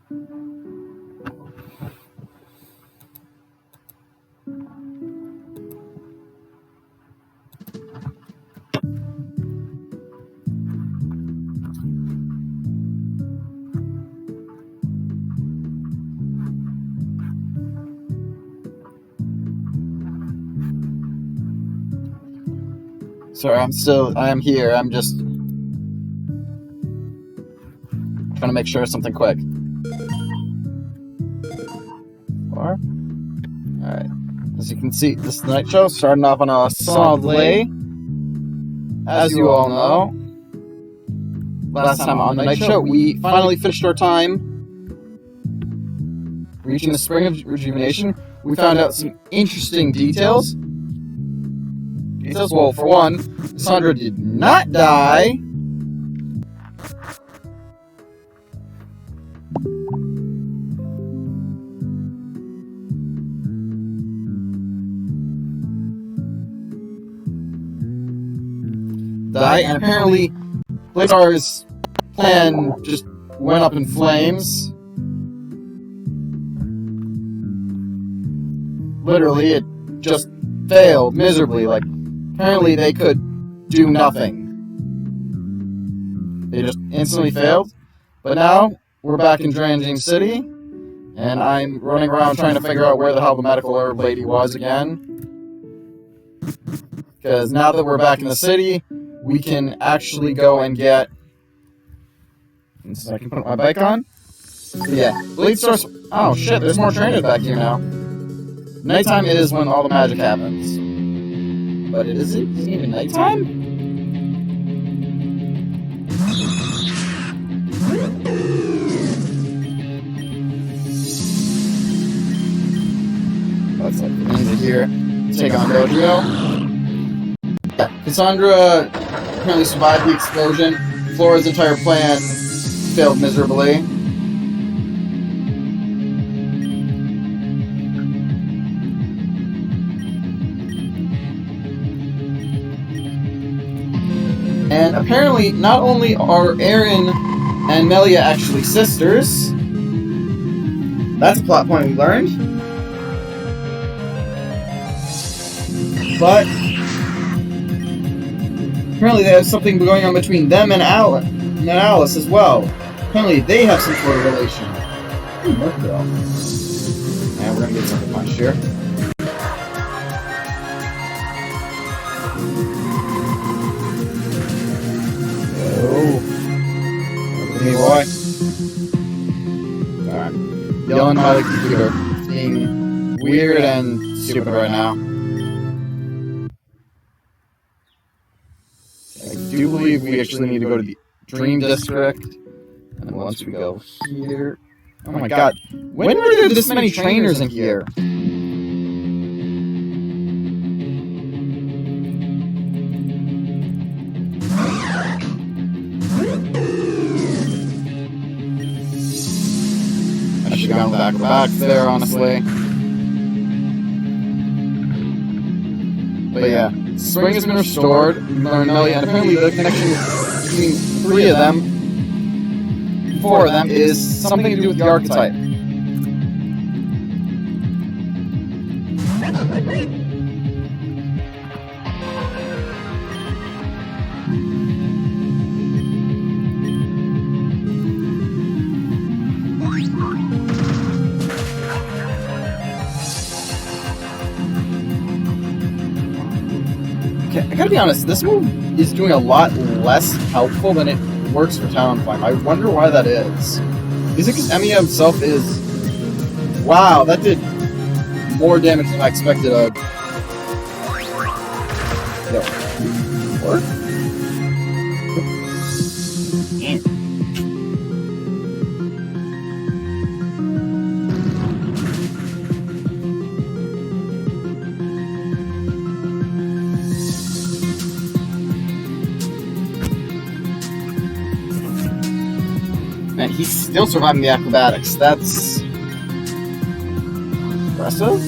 Sorry, I am here. I'm just trying to make sure of something quick. Alright. As you can see, this is the night show, starting off on a solid lay. As you all know, last time on the night show, we finally finished our time reaching the spring of Rejuvenation. We found out some interesting details. Well, for one, Cassandra did not die. And apparently, Blizzard's plan just went up in flames. Literally, it just failed miserably. Like, apparently they could do nothing. They just instantly failed. But now, we're back in Dranjing City, and I'm running around trying to figure out where the hell the medical herb lady was again. Because now that we're back in the city, we can actually go and get... So I can put my bike on? Yeah. Blade Source... Oh shit, there's more trainers back here now. Nighttime is when all the magic happens. But is it even nighttime? That's like the ninja here. Take on Dojo. Cassandra apparently survived the explosion. Flora's entire plan failed miserably. And apparently, not only are Erin and Melia actually sisters, that's a plot point we learned, but apparently there's something going on between them and Alice as well. Apparently they have some sort of relation. What the hell? Yeah, we're gonna get something punched here. Hey, boy. Alright. Yelling by the computer. It's being weird and stupid right now. I do believe we actually need to go to the Dream District. And then once we go here... Oh my god. When were there this many trainers in here? I should have gone back there, honestly. But yeah, spring has been restored. We learned Melia, and apparently the connection between four of them, is something to do with the archetype. I gotta be honest, this move is doing a lot less helpful than it works for Talonflame. I wonder why that is. Is it because Emiya himself is... Wow, that did more damage than I expected of. Yo. What? Man, he's still surviving the acrobatics. That's impressive.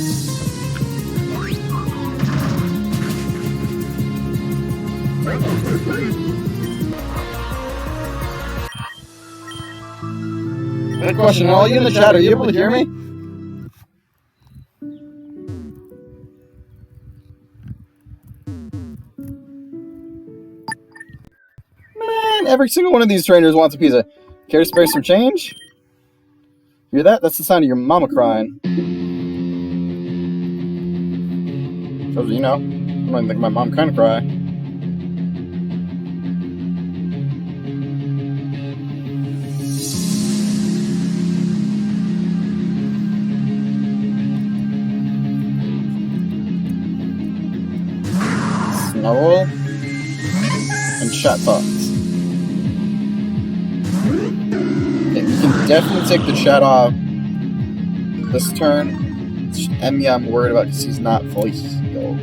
Good question. All you in the chat, are you able to hear me? Man, every single one of these trainers wants a pizza. Care to spare some change? Hear that? That's the sound of your mama crying. So, you know, I don't even think my mom can cry. Snarl and chat thoughts. Okay, you can definitely take the chat off this turn. It's Emmy I'm worried about because he's not fully healed.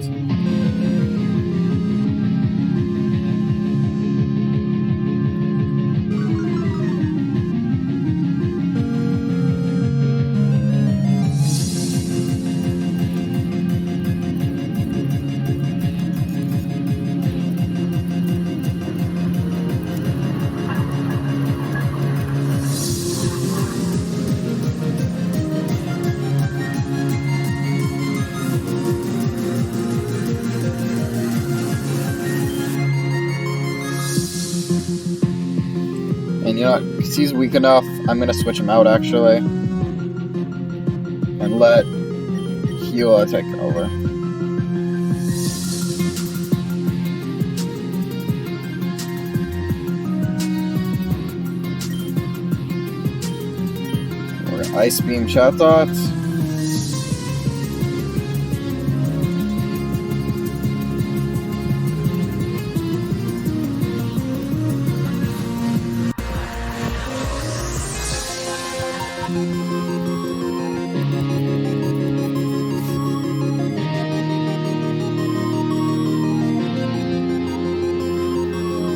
And you know what? Because he's weak enough, I'm going to switch him out, actually. And let Hila take over. We're going to Ice Beam Chatot.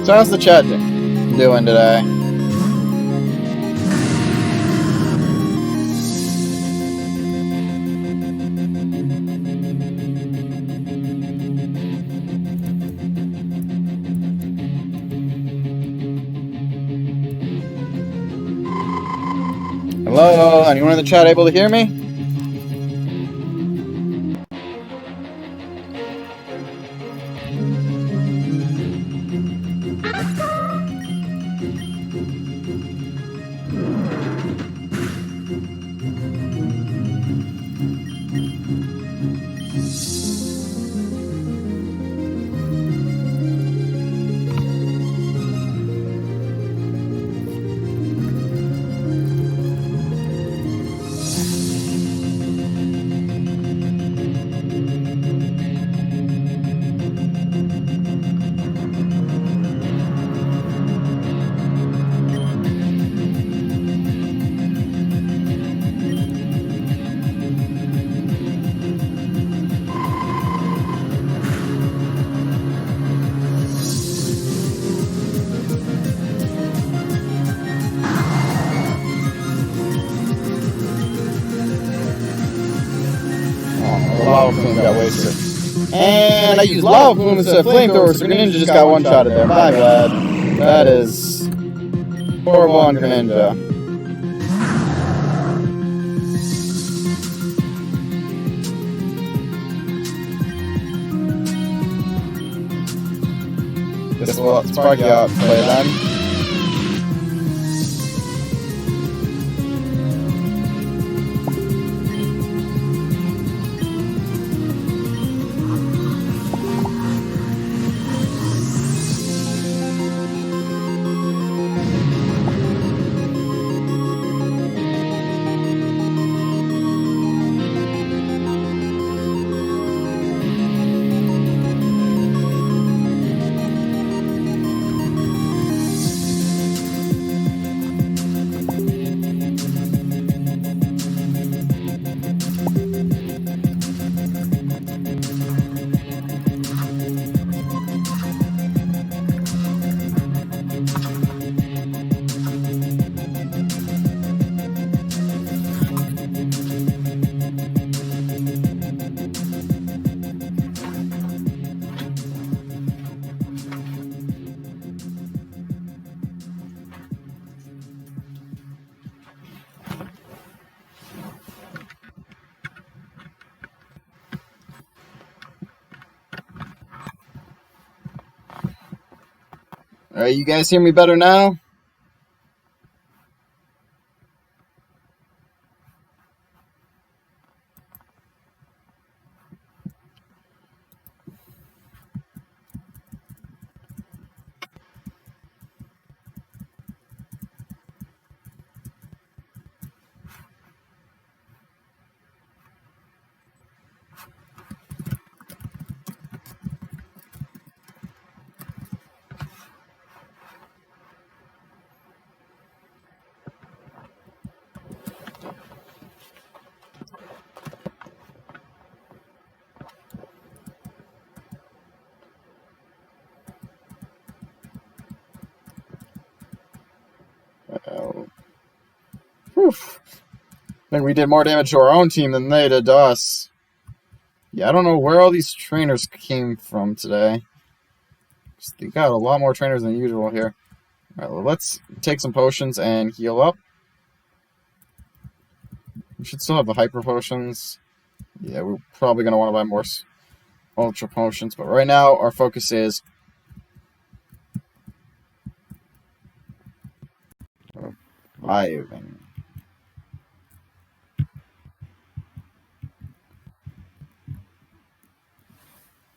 So how's the chat doing today? Hello? Anyone in the chat able to hear me? Lava Plume got wasted. And I used Lava Plume instead of Flamethrower, so Greninja just got one-shotted there. My bad. That is horrible on Greninja. This will spark you out play then. Alright, you guys hear me better now? Whew. I think we did more damage to our own team than they did to us. Yeah, I don't know where all these trainers came from today. They got a lot more trainers than usual here. Alright, well, let's take some potions and heal up. We should still have the hyper potions. Yeah, we're probably going to want to buy more ultra potions, but right now our focus is reviving.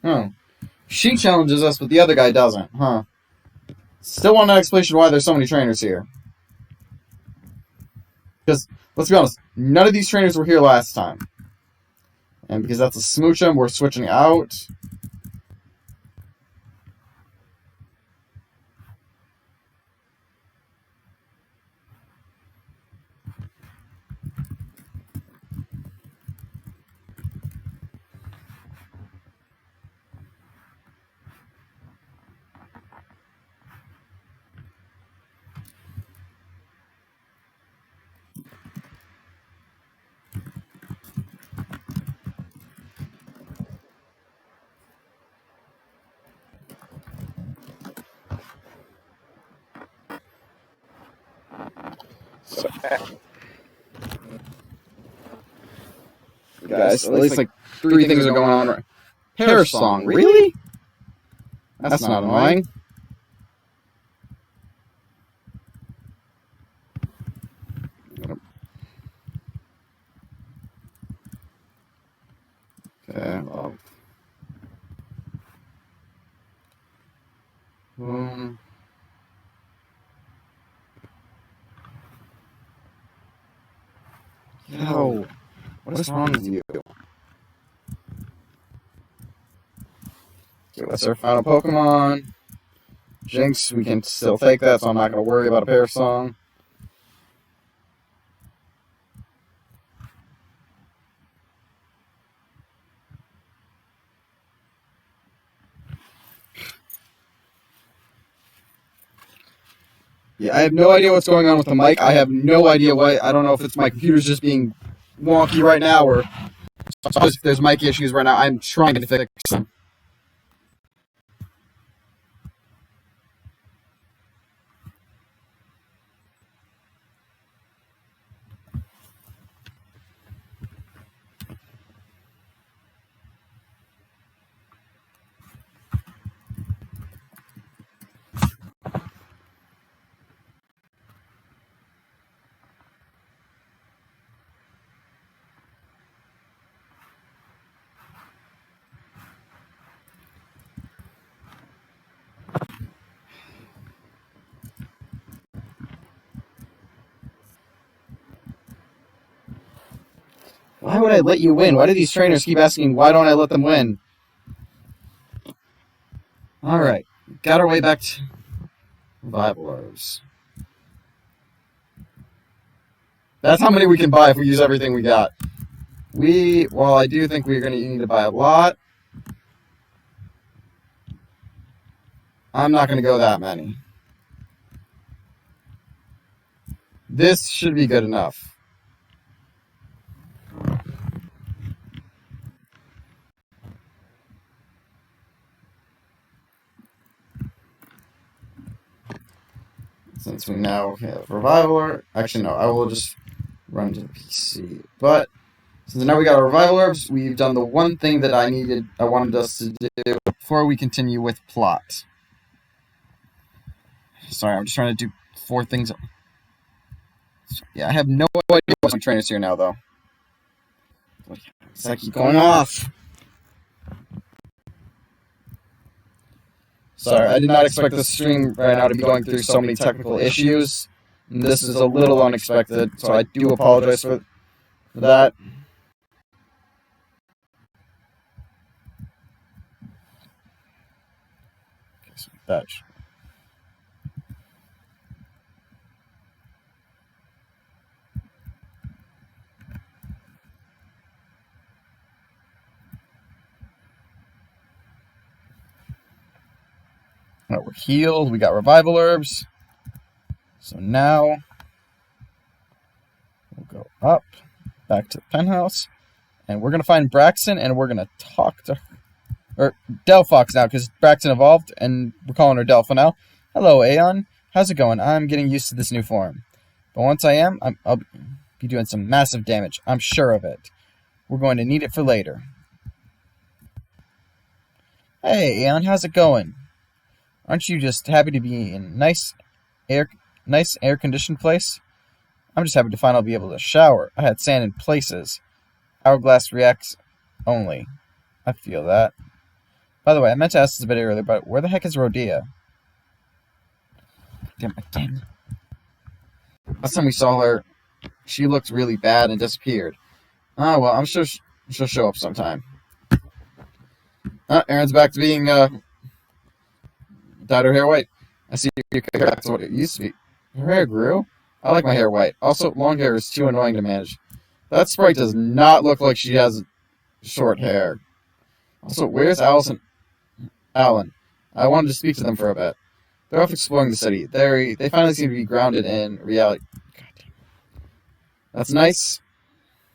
Oh. She challenges us, but the other guy doesn't, huh? Still want an explanation why there's so many trainers here. Because, let's be honest, none of these trainers were here last time. And because that's a smoochum, we're switching out. Guys, at least like 3 things are going on right. Hair song, really? That's not annoying. Okay, well. Yo, what is wrong with you? Okay, that's our final Pokemon. Jinx, we can still take that, so I'm not going to worry about a pair song. Yeah, I have no idea what's going on with the mic. I have no idea why. I don't know if it's my computer's just being wonky right now, or if there's mic issues right now. I'm trying to fix them. Why would I let you win? Why do these trainers keep asking, why don't I let them win? Alright, got our way back to Revival Orbs. That's how many we can buy if we use everything we got. Well, I do think we're going to need to buy a lot. I'm not going to go that many. This should be good enough. Since we now have Revival, actually no, I will just run to the PC. But since now we got our Revival Orbs, we've done the one thing that I wanted us to do before we continue with plot. Sorry, I'm just trying to do 4 things. Yeah, I have no idea what my trainer's here now, though. Does that keep going off? Sorry, I did not expect this stream right now to be going through so many technical issues. And this is a little unexpected, so I do apologize for that. Okay, so that. Right, we're healed. We got revival herbs. So now we'll go up, back to the penthouse, and we're gonna find Braxton, and we're gonna talk to her, or Delphox now, because Braxton evolved, and we're calling her Delpha now. Hello, Aeon. How's it going? I'm getting used to this new form, but once I am, I'll be doing some massive damage. I'm sure of it. We're going to need it for later. Hey, Aeon, how's it going? Aren't you just happy to be in nice air-conditioned place? I'm just happy to finally be able to shower. I had sand in places. Hourglass reacts only. I feel that. By the way, I meant to ask this a bit earlier, but where the heck is Rhodia? Damn. Last time we saw her, she looked really bad and disappeared. Ah, well, I'm sure she'll show up sometime. Erin's back to being, dyed her hair white. I see your hair back to what it used to be. Her hair grew? I like my hair white. Also, long hair is too annoying to manage. That sprite does not look like she has short hair. Also, where's Alan? I wanted to speak to them for a bit. They're off exploring the city. They finally seem to be grounded in reality. Goddamn. That's nice.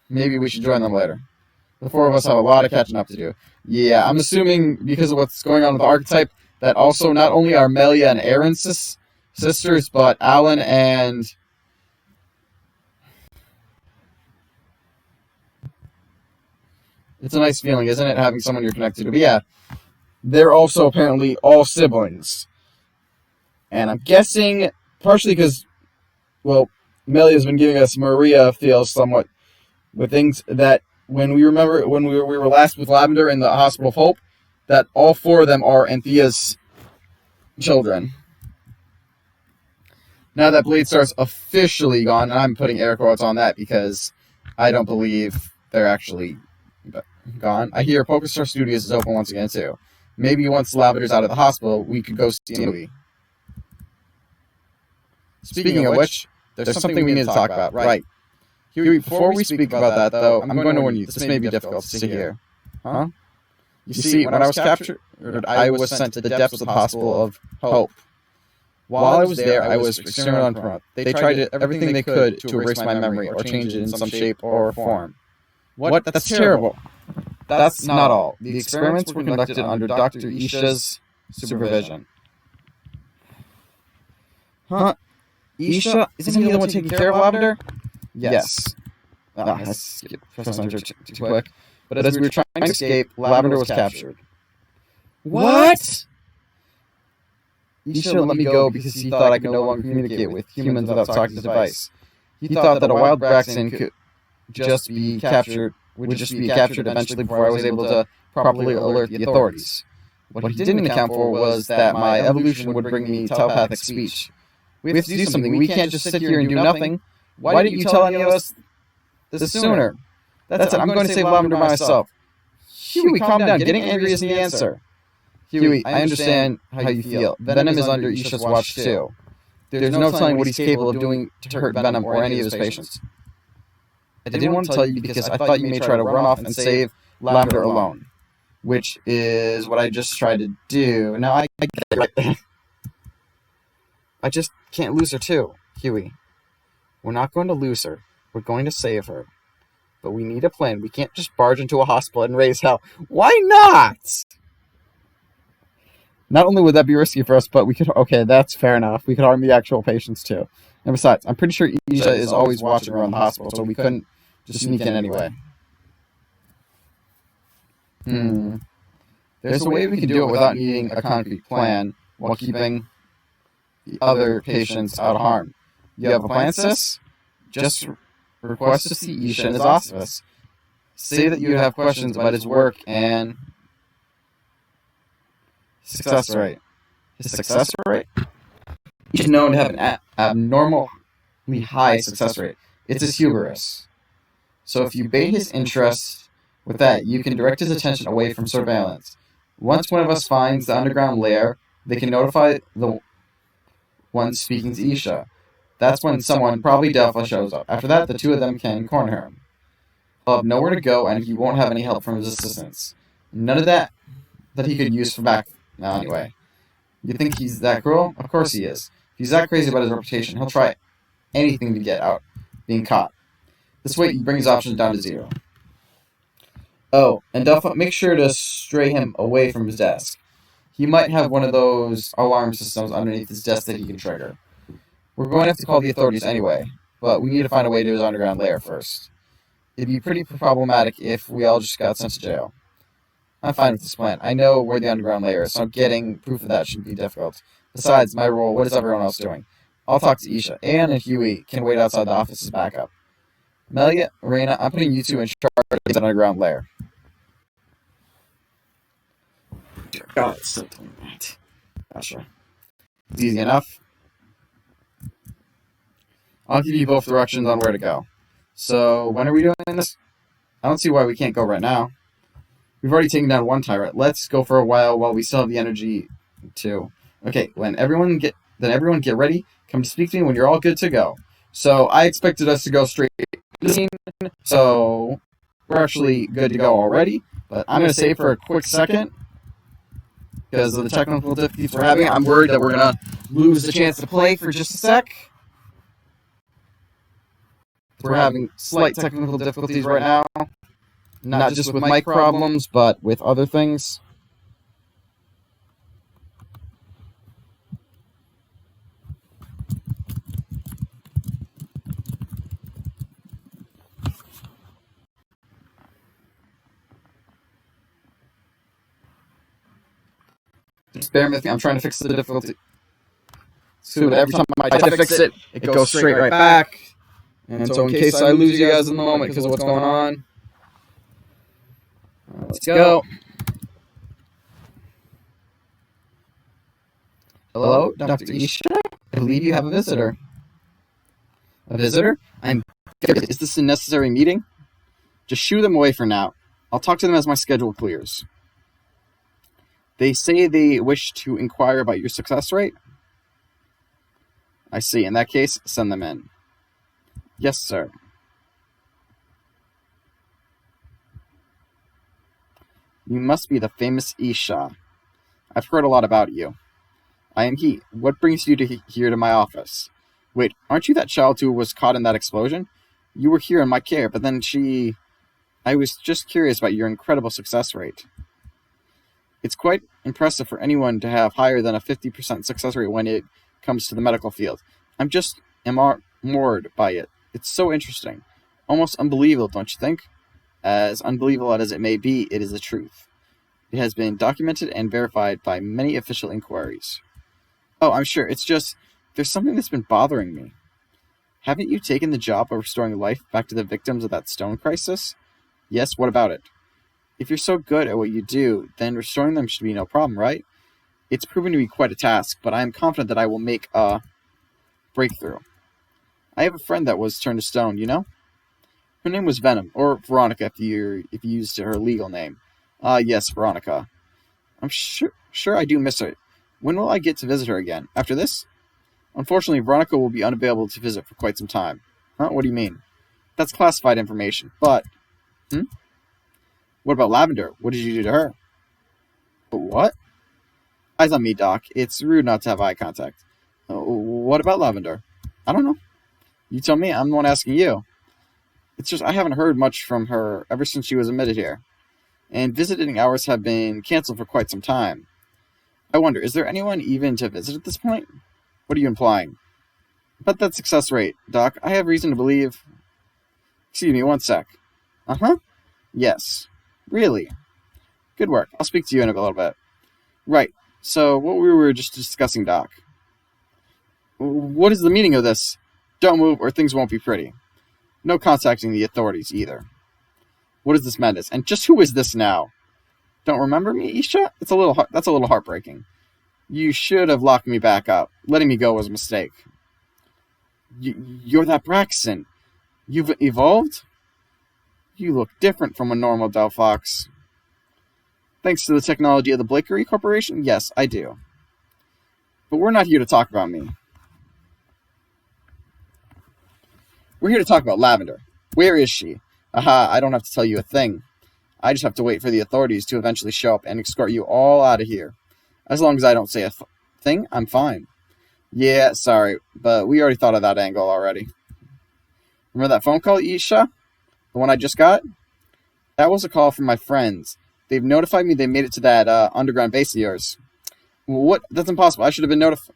Maybe we should join them later. The 4 of us have a lot of catching up to do. Yeah, I'm assuming because of what's going on with the archetype, that also not only are Melia and Erin's sisters, but Alan and... It's a nice feeling, isn't it, having someone you're connected to? But yeah, they're also apparently all siblings. And I'm guessing, partially because, well, Melia's been giving us Maria feels somewhat with things that when we were last with Lavender in the Hospital of Hope, that all 4 of them are Anthea's children. Now that Blade Star's officially gone, and I'm putting air quotes on that because I don't believe they're actually gone. I hear PokerStar Studios is open once again too. Maybe once Lavender's out of the hospital, we could go see the movie. Speaking of which, there's something we need to talk about. Right. Huey, before we speak about that, though, I'm going to warn you, this may be difficult to hear. Huh? You see, when I was captured, I was sent to the depths of the Hospital of Hope. While I was there, I was extremely unpromoted. They tried everything they could to erase my memory or change it in some shape or form. What? That's terrible. That's not all. The experiments were conducted under Dr. Isha's supervision. Huh? Isha? Isn't he the one taking care of Lavender? Yes. I skipped too quick. But as we were trying to escape, Lavender was captured. What? Isha let me go because he thought I could no longer communicate with humans without talking to the device. He thought that a wild Braxton could just be captured eventually before I was able to properly alert the authorities. What he didn't account for was that my evolution would bring me telepathic speech. We have to do something. We can't just sit here and do nothing. Why didn't you tell any of us this sooner? That's it. I'm going to save Lavender by myself. Huey, calm down. Getting angry isn't the answer. Huey, I understand how you feel. Venom is under Isha's watch too. There's no telling what he's capable of doing to hurt Venom or any of his patients. I didn't want to tell you because I thought you may try to run off and save Lavender alone, which is what I just tried to do. Now I get it right there. I just can't lose her too, Huey. We're not going to lose her. We're going to save her. But we need a plan. We can't just barge into a hospital and raise hell. Why not? Not only would that be risky for us, but we could... Okay, that's fair enough. We could harm the actual patients too. And besides, I'm pretty sure Isha is always watching around the hospital, so we couldn't just sneak in anyway. There's a way we can do it without needing a concrete plan while keeping other patients out of harm. You have a plan, sis? Just request to see Isha in his office. Say that you have questions about his work and success rate. His success rate? He's known to have an abnormally high success rate. It's his hubris. So if you bait his interest with that, you can direct his attention away from surveillance. Once one of us finds the underground lair, they can notify the one speaking to Isha. That's when someone, probably Delphi, shows up. After that, the two of them can corner him. He'll have nowhere to go, and he won't have any help from his assistants. None of that he could use for back now anyway. You think he's that cruel? Of course he is. If he's that crazy about his reputation, he'll try anything to get out being caught. This way, you bring his options down to 0. Oh, and Delphi, make sure to stray him away from his desk. He might have one of those alarm systems underneath his desk that he can trigger. We're going to have to call the authorities anyway, but we need to find a way to his underground lair first. It'd be pretty problematic if we all just got sent to jail. I'm fine with this plan. I know where the underground lair is, so getting proof of that shouldn't be difficult. Besides, my role, what is everyone else doing? I'll talk to Isha. Anne and Huey can wait outside the office as backup. Melia, Reina, I'm putting you two in charge of the underground lair. God, it's still doing that. Gotcha. It's easy enough. I'll give you both directions on where to go. So, when are we doing this? I don't see why we can't go right now. We've already taken down one tyrant. Let's go for a while we still have the energy to. Okay, everyone get ready. Come to speak to me when you're all good to go. So, I expected us to go straight to the scene, so we're actually good to go already. But I'm going to save for a quick second because of the technical difficulties we're having. I'm worried that we're going to lose the chance to play for just a sec. We're having slight technical difficulties right now. Not just with mic problems, but with other things. Just bear with me. I'm trying to fix the difficulty. So every time I try to fix it, it goes straight right back. And so in case I lose you guys in the moment because of what's going on, let's go. Hello, Dr. Isha? I believe you have a visitor. A visitor? Is this a necessary meeting? Just shoo them away for now. I'll talk to them as my schedule clears. They say they wish to inquire about your success rate? I see. In that case, send them in. Yes, sir. You must be the famous Isha. I've heard a lot about you. I am he. What brings you here to my office? Wait, aren't you that child who was caught in that explosion? You were here in my care, but then I was just curious about your incredible success rate. It's quite impressive for anyone to have higher than a 50% success rate when it comes to the medical field. I'm just enamored by it. It's so interesting. Almost unbelievable, don't you think? As unbelievable as it may be, it is the truth. It has been documented and verified by many official inquiries. Oh, I'm sure. It's just, there's something that's been bothering me. Haven't you taken the job of restoring life back to the victims of that stone crisis? Yes, what about it? If you're so good at what you do, then restoring them should be no problem, right? It's proven to be quite a task, but I am confident that I will make a breakthrough. I have a friend that was turned to stone, you know? Her name was Venom, or Veronica if you used her legal name. Yes, Veronica. I'm sure I do miss her. When will I get to visit her again? After this? Unfortunately, Veronica will be unavailable to visit for quite some time. Huh? What do you mean? That's classified information, but... What about Lavender? What did you do to her? But what? Eyes on me, Doc. It's rude not to have eye contact. What about Lavender? I don't know. You tell me. I'm the one asking you. It's just I haven't heard much from her ever since she was admitted here. And visiting hours have been canceled for quite some time. I wonder, is there anyone even to visit at this point? What are you implying? About that success rate, Doc. I have reason to believe... Excuse me, one sec. Uh-huh. Yes. Really? Good work. I'll speak to you in a little bit. Right. So, what we were just discussing, Doc. What is the meaning of this? Don't move or things won't be pretty. No contacting the authorities either. What is this madness? And just who is this now? Don't remember me, Isha? That's a little heartbreaking. You should have locked me back up. Letting me go was a mistake. You're that Braxton. You've evolved? You look different from a normal Delphox. Thanks to the technology of the Blakery Corporation? Yes, I do. But we're not here to talk about me. We're here to talk about Lavender. Where is she? Aha, I don't have to tell you a thing. I just have to wait for the authorities to eventually show up and escort you all out of here. As long as I don't say a thing, I'm fine. Yeah, sorry, but we already thought of that angle already. Remember that phone call, Isha? The one I just got? That was a call from my friends. They've notified me they made it to that underground base of yours. What? That's impossible. I should have been notified.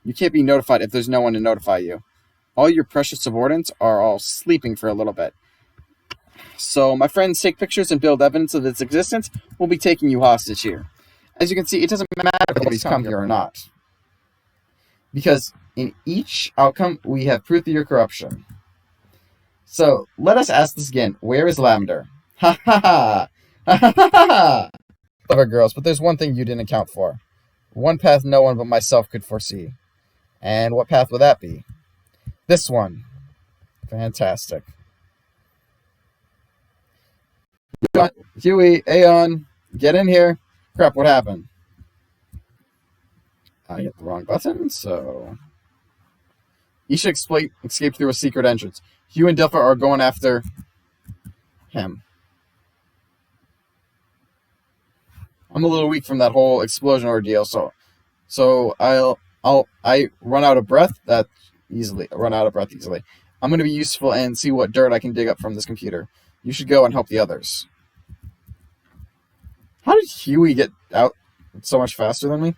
You can't be notified if there's no one to notify you. All your precious subordinates are all sleeping for a little bit. So my friends take pictures and build evidence of its existence. We'll be taking you hostage here. As you can see, it doesn't matter if he's come here or not. Because in each outcome, we have proof of your corruption. So let us ask this again. Where is Lavender? Ha ha ha! Ha ha ha ha! Clever girls, but there's one thing you didn't account for. One path no one but myself could foresee. And what path would that be? This one. Fantastic. Huey, Aeon, get in here. Crap, what happened? I hit the wrong button, so... Isha escaped through a secret entrance. Hugh and Dilfer are going after him. I'm a little weak from that whole explosion ordeal, so I run out of breath easily. I'm going to be useful and see what dirt I can dig up from this computer. You should go and help the others. How did Huey get out so much faster than me?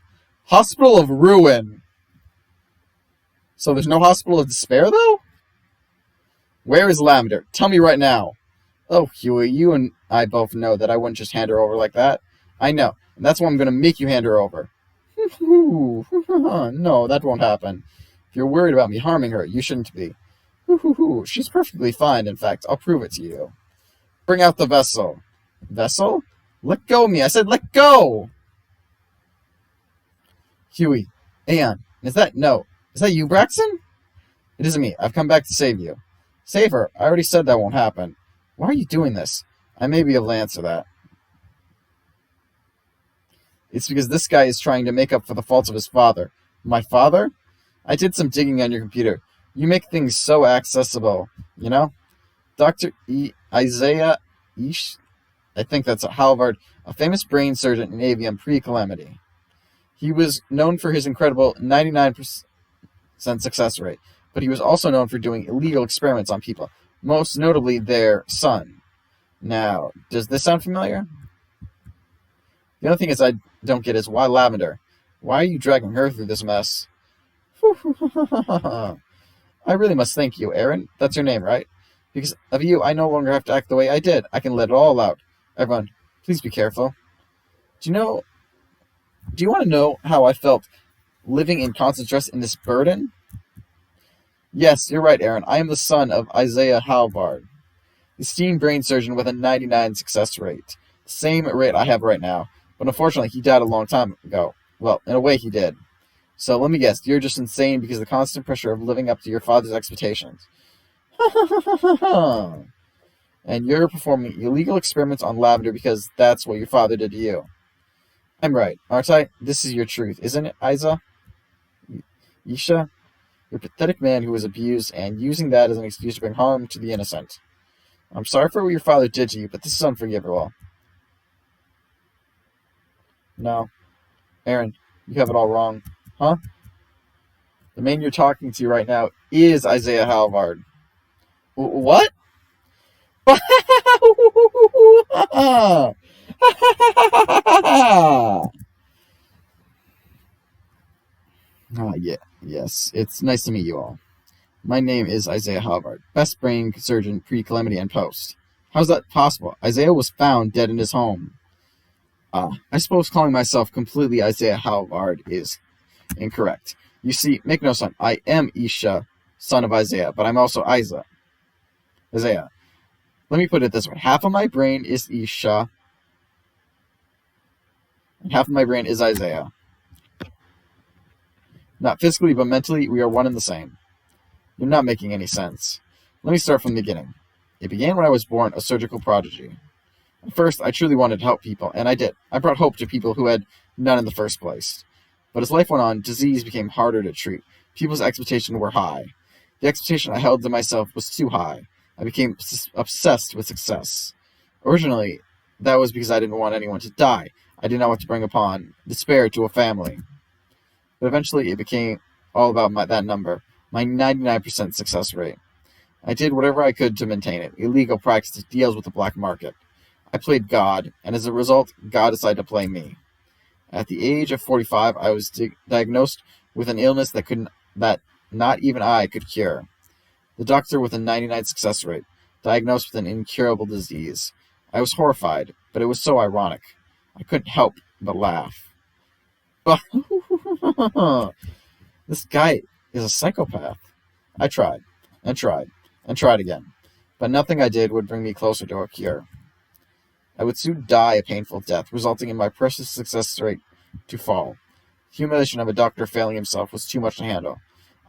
Hospital of Ruin. So there's no Hospital of Despair, though? Where is Lavender? Tell me right now. Oh, Huey, you and I both know that I wouldn't just hand her over like that. I know, and that's why I'm going to make you hand her over. No, that won't happen. If you're worried about me harming her, you shouldn't be. She's perfectly fine, in fact. I'll prove it to you. Bring out the vessel. Vessel? Let go of me. I said let go! Huey. Aeon. Is that you, Braxton? It isn't me. I've come back to save you. Save her? I already said that won't happen. Why are you doing this? I may be able to answer that. It's because this guy is trying to make up for the faults of his father. My father? I did some digging on your computer. You make things so accessible, you know? Dr. Isaiah Ish, I think that's a Halvard, a famous brain surgeon in Avium pre-Calamity. He was known for his incredible 99% success rate, but he was also known for doing illegal experiments on people, most notably their son. Now, does this sound familiar? The only thing I don't get is why Lavender? Why are you dragging her through this mess? I really must thank you, Aaron. That's your name, right? Because of you, I no longer have to act the way I did. I can let it all out. Everyone, please be careful. Do you want to know how I felt living in constant stress in this burden? Yes, you're right, Aaron. I am the son of Isaiah Halvard, esteemed brain surgeon with a 99% success rate. The same rate I have right now. But unfortunately, he died a long time ago. Well, in a way, he did. So let me guess, you're just insane because of the constant pressure of living up to your father's expectations. And you're performing illegal experiments on Lavender because that's what your father did to you. I'm right, aren't I? This is your truth, isn't it, Isa? Isha? You're a pathetic man who was abused and using that as an excuse to bring harm to the innocent. I'm sorry for what your father did to you, but this is unforgivable. No. Aaron, you have it all wrong. Huh? The man you're talking to right now is Isaiah Halvard. What? Yes. It's nice to meet you all. My name is Isaiah Halvard, best brain surgeon pre-Calamity and post. How's that possible? Isaiah was found dead in his home. I suppose calling myself completely Isaiah Halvard is incorrect. You see, make no sense. I am Isha, son of Isaiah, but I'm also Isaiah. Let me put it this way. Half of my brain is Isha, and half of my brain is Isaiah. Not physically, but mentally, we are one and the same. You're not making any sense. Let me start from the beginning. It began when I was born, a surgical prodigy. At first, I truly wanted to help people, and I did. I brought hope to people who had none in the first place. But as life went on, disease became harder to treat. People's expectations were high. The expectation I held to myself was too high. I became obsessed with success. Originally, that was because I didn't want anyone to die. I did not want to bring upon despair to a family. But eventually, it became all about that number, my 99% success rate. I did whatever I could to maintain it. Illegal practices, deals with the black market. I played God, and as a result, God decided to play me. At the age of 45, I was diagnosed with an illness that not even I could cure. The doctor with a 99 success rate, diagnosed with an incurable disease. I was horrified, but it was so ironic. I couldn't help but laugh. This guy is a psychopath. I tried, and tried, and tried again, but nothing I did would bring me closer to a cure. I would soon die a painful death, resulting in my precious success rate to fall. The humiliation of a doctor failing himself was too much to handle.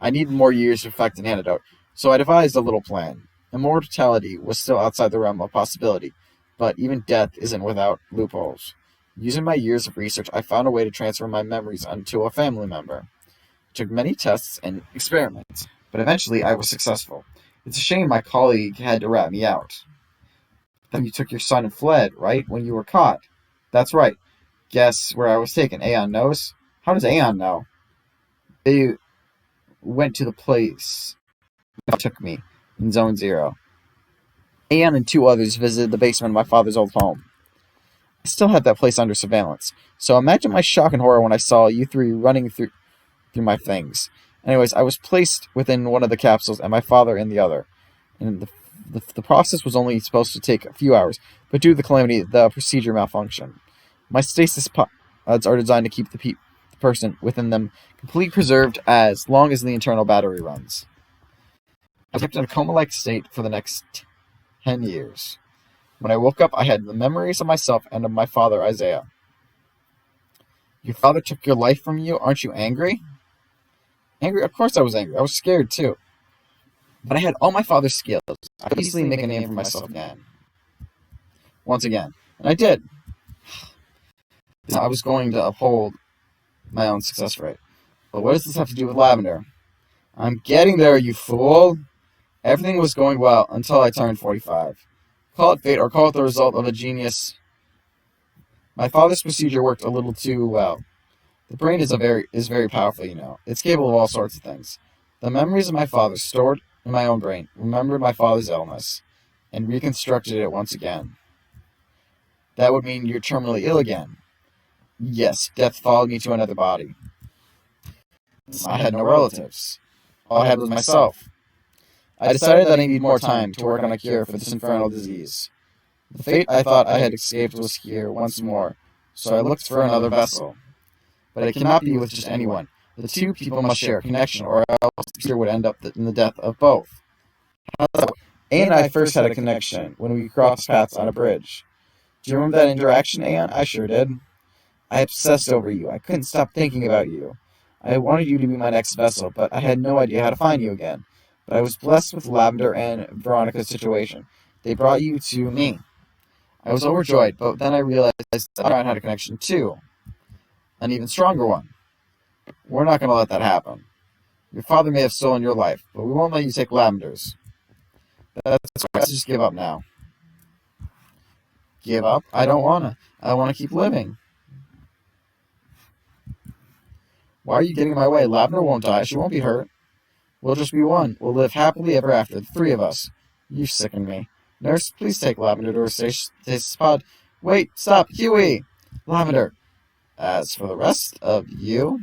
I needed more years to perfect an antidote, so I devised a little plan. Immortality was still outside the realm of possibility, but even death isn't without loopholes. Using my years of research, I found a way to transfer my memories onto a family member. I took many tests and experiments, but eventually I was successful. It's a shame my colleague had to rat me out. Then you took your son and fled, right, when you were caught? That's right. Guess where I was taken? Aeon knows? How does Aeon know? They went to the place that took me, in Zone Zero. Aeon and two others visited the basement of my father's old home. I still have that place under surveillance, so imagine my shock and horror when I saw you three running through my things. Anyways, I was placed within one of the capsules and my father in the other. And the process was only supposed to take a few hours, but due to the calamity, the procedure malfunctioned. My stasis pods are designed to keep the person within them completely preserved as long as the internal battery runs. I was kept in a coma-like state for the next 10 years. When I woke up, I had the memories of myself and of my father, Isaiah. Your father took your life from you? Aren't you angry? Angry? Of course I was angry. I was scared too. But I had all my father's skills. I could easily make a name for myself again. Once again. And I did. I was going to uphold my own success rate. But what does this have to do with lavender? I'm getting there, you fool! Everything was going well until I turned 45. Call it fate or call it the result of a genius. My father's procedure worked a little too well. The brain is very powerful, you know. It's capable of all sorts of things. The memories of my father stored in my own brain remembered my father's illness and reconstructed it once again. That would mean you're terminally ill again. Yes, death followed me to another body. I had no relatives. All I had was myself. I decided that I needed more time to work on a cure for this infernal disease. The fate I thought I had escaped was here once more, so I looked for another vessel. But it cannot be with just anyone. The two people must share a connection, or else the cure would end up in the death of both. A and I first had a connection when we crossed paths on a bridge. Do you remember that interaction, Aeon? I sure did. I obsessed over you. I couldn't stop thinking about you. I wanted you to be my next vessel, but I had no idea how to find you again. But I was blessed with Lavender and Veronica's situation. They brought you to me. I was overjoyed, but then I realized that I had a connection too. An even stronger one. We're not going to let that happen. Your father may have stolen your life, but we won't let you take Lavender's. That's why I just give up now. Give up? I don't want to. I want to keep living. Why are you getting in my way? Lavender won't die. She won't be hurt. We'll just be one. We'll live happily ever after, the three of us. You sicken me. Nurse, please take Lavender to her stasis pod. Wait, stop, Huey! Lavender. As for the rest of you,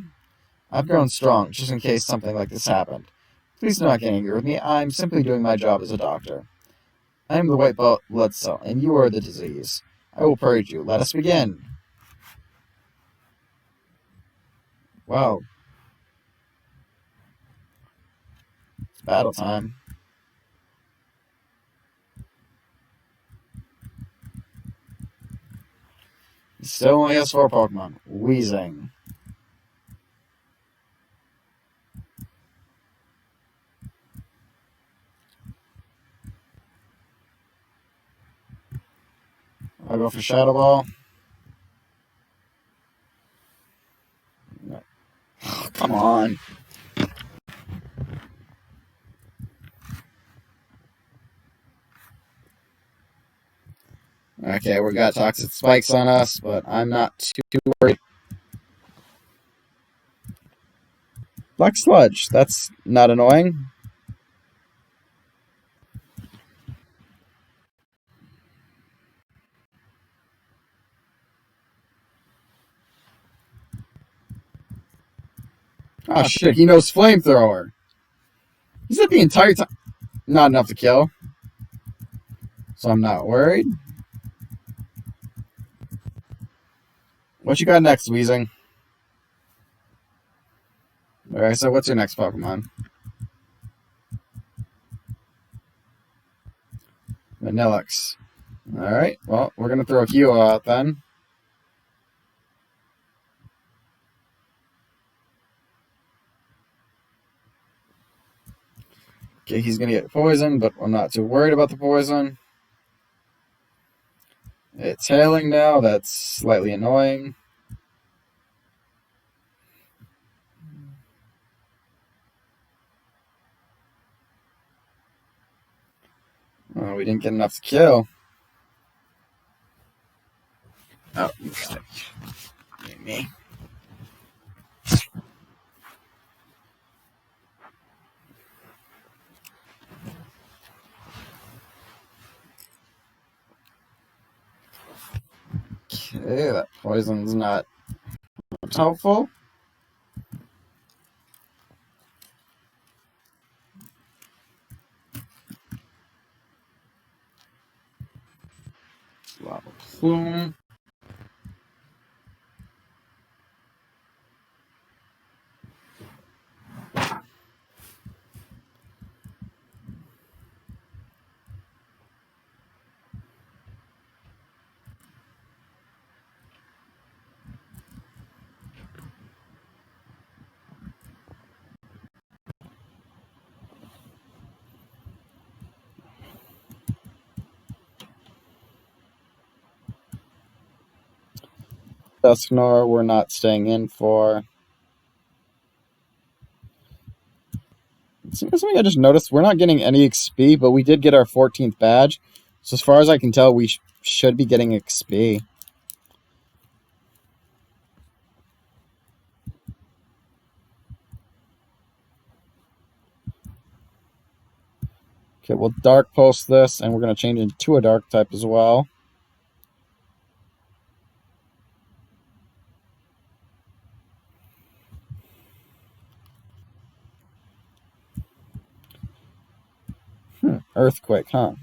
I've grown strong just in case something like this happened. Please do not get angry with me. I'm simply doing my job as a doctor. I am the white blood cell, and you are the disease. I will purge you. Let us begin. Wow. It's battle time. He still only has 4 Pokemon. Weezing. I'll go for Shadow Ball. Oh, come on. Okay, we got Toxic Spikes on us, but I'm not too worried. Black Sludge. That's not annoying. Oh shit, he knows Flamethrower. He said the entire time. Not enough to kill. So I'm not worried. What you got next, Weezing? Alright, so what's your next Pokemon? Vanillix. Alright, well, we're gonna throw Hero out then. Okay, he's gonna get poison, but I'm not too worried about the poison. It's hailing now, that's slightly annoying. Oh, we didn't get enough to kill. Oh, you got it. Me. Okay, that poison's not helpful. Lava Plume. Dusknoir, we're not staying in for. Something I just noticed, we're not getting any XP, but we did get our 14th badge. So as far as I can tell, we should be getting XP. Okay, we'll Dark Pulse this, and we're going to change it to a Dark type as well. Earthquake, huh?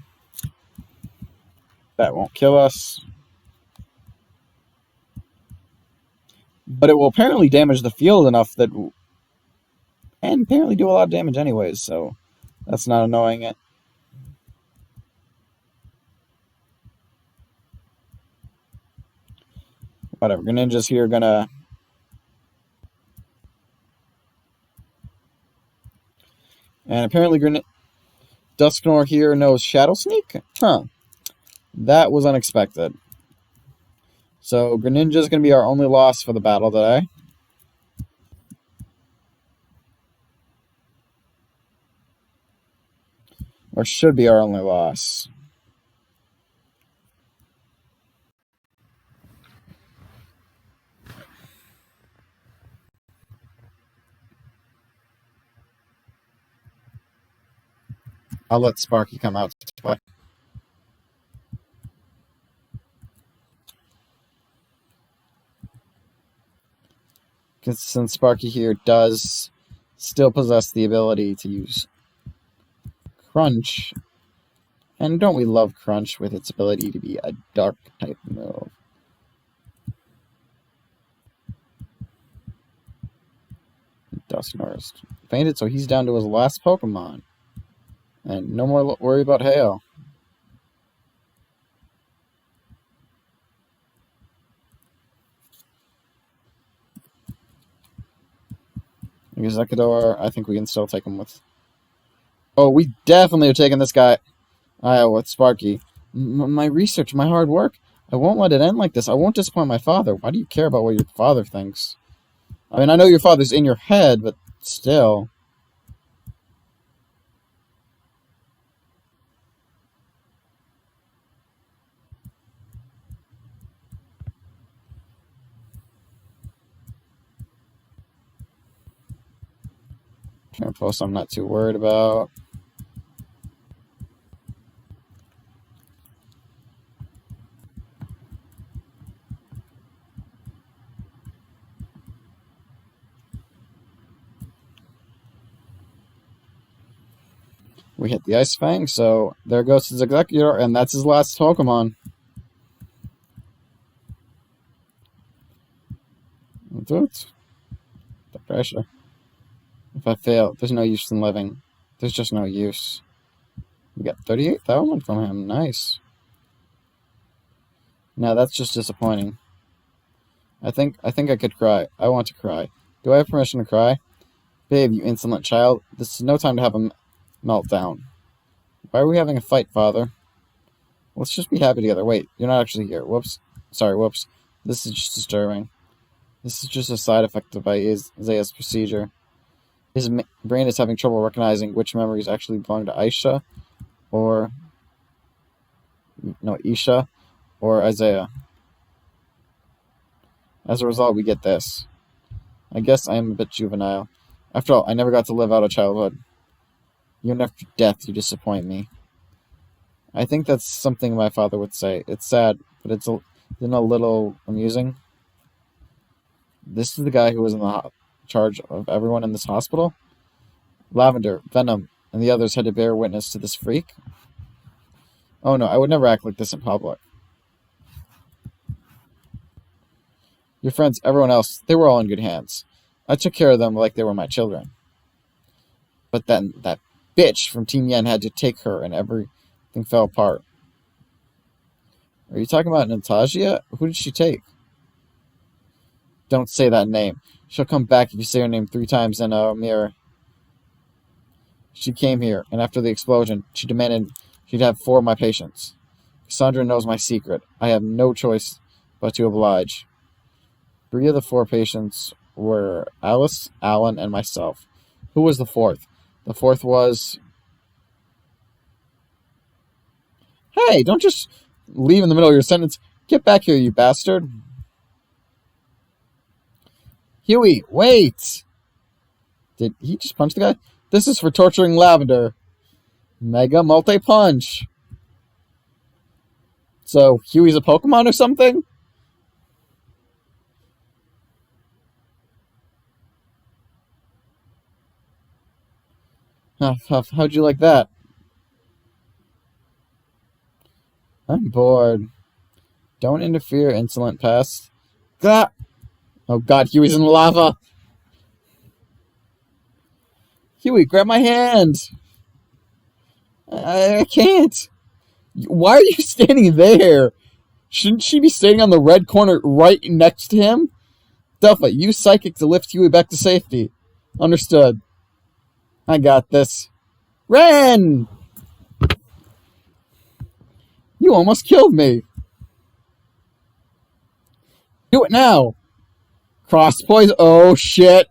That won't kill us. But it will apparently damage the field enough that... And apparently do a lot of damage anyways, so that's not annoying it. Whatever, Greninja's here gonna... And apparently Dusknoir here knows Shadow Sneak? Huh. That was unexpected. So Greninja's going to be our only loss for the battle today. Or should be our only loss. I'll let Sparky come out to play. Because since Sparky here does still possess the ability to use Crunch, and don't we love Crunch with its ability to be a dark type move? Dusknoir is fainted, so he's down to his last Pokemon. And no more worry about hail. Executor, I think we can still take him with... Oh, we definitely are taking this guy. With Sparky. My research, my hard work. I won't let it end like this. I won't disappoint my father. Why do you care about what your father thinks? I mean, I know your father's in your head, but still. Post I'm not too worried about. We hit the Ice Fang, so there goes his Executor, and that's his last Pokemon. The pressure. If I fail, there's no use in living. There's just no use. We got 38,000 from him. Nice. No, that's just disappointing. I think I could cry. I want to cry. Do I have permission to cry? Babe, you insolent child. This is no time to have a meltdown. Why are we having a fight, Father? Let's just be happy together. Wait, you're not actually here. Whoops. Sorry, whoops. This is just disturbing. This is just a side effect of Isaiah's procedure. His brain is having trouble recognizing which memories actually belong to Isha, or Isaiah. As a result, we get this. I guess I am a bit juvenile. After all, I never got to live out a childhood. Even after death, you disappoint me. I think that's something my father would say. It's sad, but it's a little amusing. This is the guy who was in the charge of everyone in this hospital? Lavender, Venom, and the others had to bear witness to this freak? Oh no, I would never act like this in public. Your friends, everyone else, they were all in good hands. I took care of them like they were my children. But then that bitch from Team Yen had to take her and everything fell apart. Are you talking about Natasha? Who did she take? Don't say that name. She'll come back if you say her name 3 times in a mirror. She came here, and after the explosion, she demanded she'd have 4 of my patients. Cassandra knows my secret. I have no choice but to oblige. 3 of the 4 patients were Alice, Alan, and myself. Who was the 4th? The 4th was... Hey, don't just leave in the middle of your sentence. Get back here, you bastard. Huey, wait! Did he just punch the guy? This is for torturing Lavender. Mega multi-punch. So, Huey's a Pokemon or something? How'd you like that? I'm bored. Don't interfere, insolent pest. Gah! Oh god, Huey's in lava! Huey, grab my hand! I can't! Why are you standing there? Shouldn't she be standing on the red corner right next to him? Duffa, use Psychic to lift Huey back to safety. Understood. I got this. Ren! You almost killed me. Do it now. Cross poison. Oh, shit.